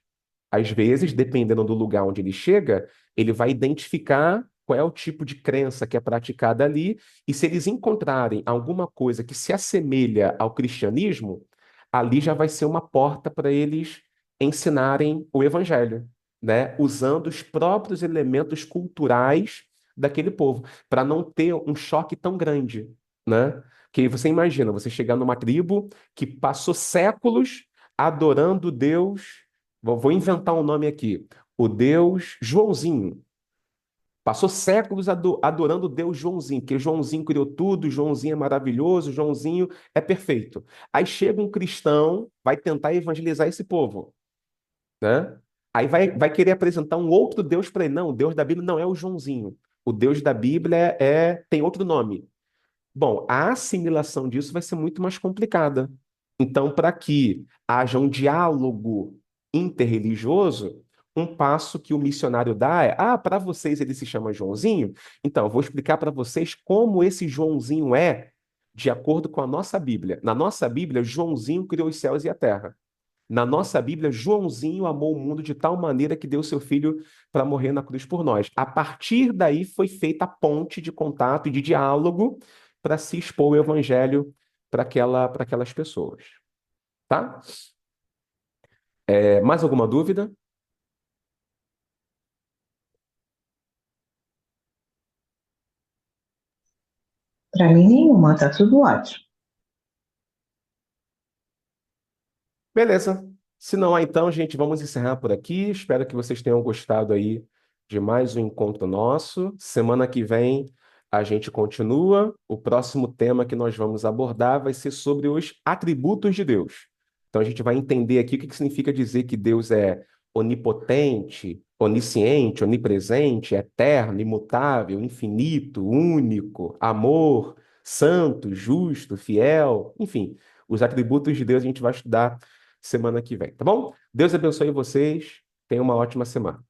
Às vezes, dependendo do lugar onde ele chega, ele vai identificar qual é o tipo de crença que é praticada ali, e se eles encontrarem alguma coisa que se assemelha ao cristianismo, ali já vai ser uma porta para eles ensinarem o evangelho, né? Usando os próprios elementos culturais daquele povo, para não ter um choque tão grande, né? Que você imagina, você chegar numa tribo que passou séculos adorando Deus. Vou inventar um nome aqui. O Deus Joãozinho. Passou séculos adorando o Deus Joãozinho, porque Joãozinho criou tudo, Joãozinho é maravilhoso, Joãozinho é perfeito. Aí chega um cristão, vai tentar evangelizar esse povo, né? Aí vai querer apresentar um outro Deus para ele. Não, o Deus da Bíblia não é o Joãozinho. O Deus da Bíblia tem outro nome. Bom, a assimilação disso vai ser muito mais complicada. Então, para que haja um diálogo interreligioso, um passo que o missionário dá é: para vocês ele se chama Joãozinho? Então, eu vou explicar para vocês como esse Joãozinho é, de acordo com a nossa Bíblia. Na nossa Bíblia, Joãozinho criou os céus e a terra. Na nossa Bíblia, Joãozinho amou o mundo de tal maneira que deu seu filho para morrer na cruz por nós. A partir daí foi feita a ponte de contato e de diálogo para se expor o evangelho para aquelas pessoas. Tá? Mais alguma dúvida? Para mim, nenhuma, tá tudo ótimo. Beleza. Se não há, então, gente, vamos encerrar por aqui. Espero que vocês tenham gostado aí de mais um encontro nosso. Semana que vem a gente continua. O próximo tema que nós vamos abordar vai ser sobre os atributos de Deus. Então a gente vai entender aqui o que significa dizer que Deus é onipotente, onisciente, onipresente, eterno, imutável, infinito, único, amor, santo, justo, fiel, enfim. Os atributos de Deus a gente vai estudar semana que vem, tá bom? Deus abençoe vocês. Tenham uma ótima semana.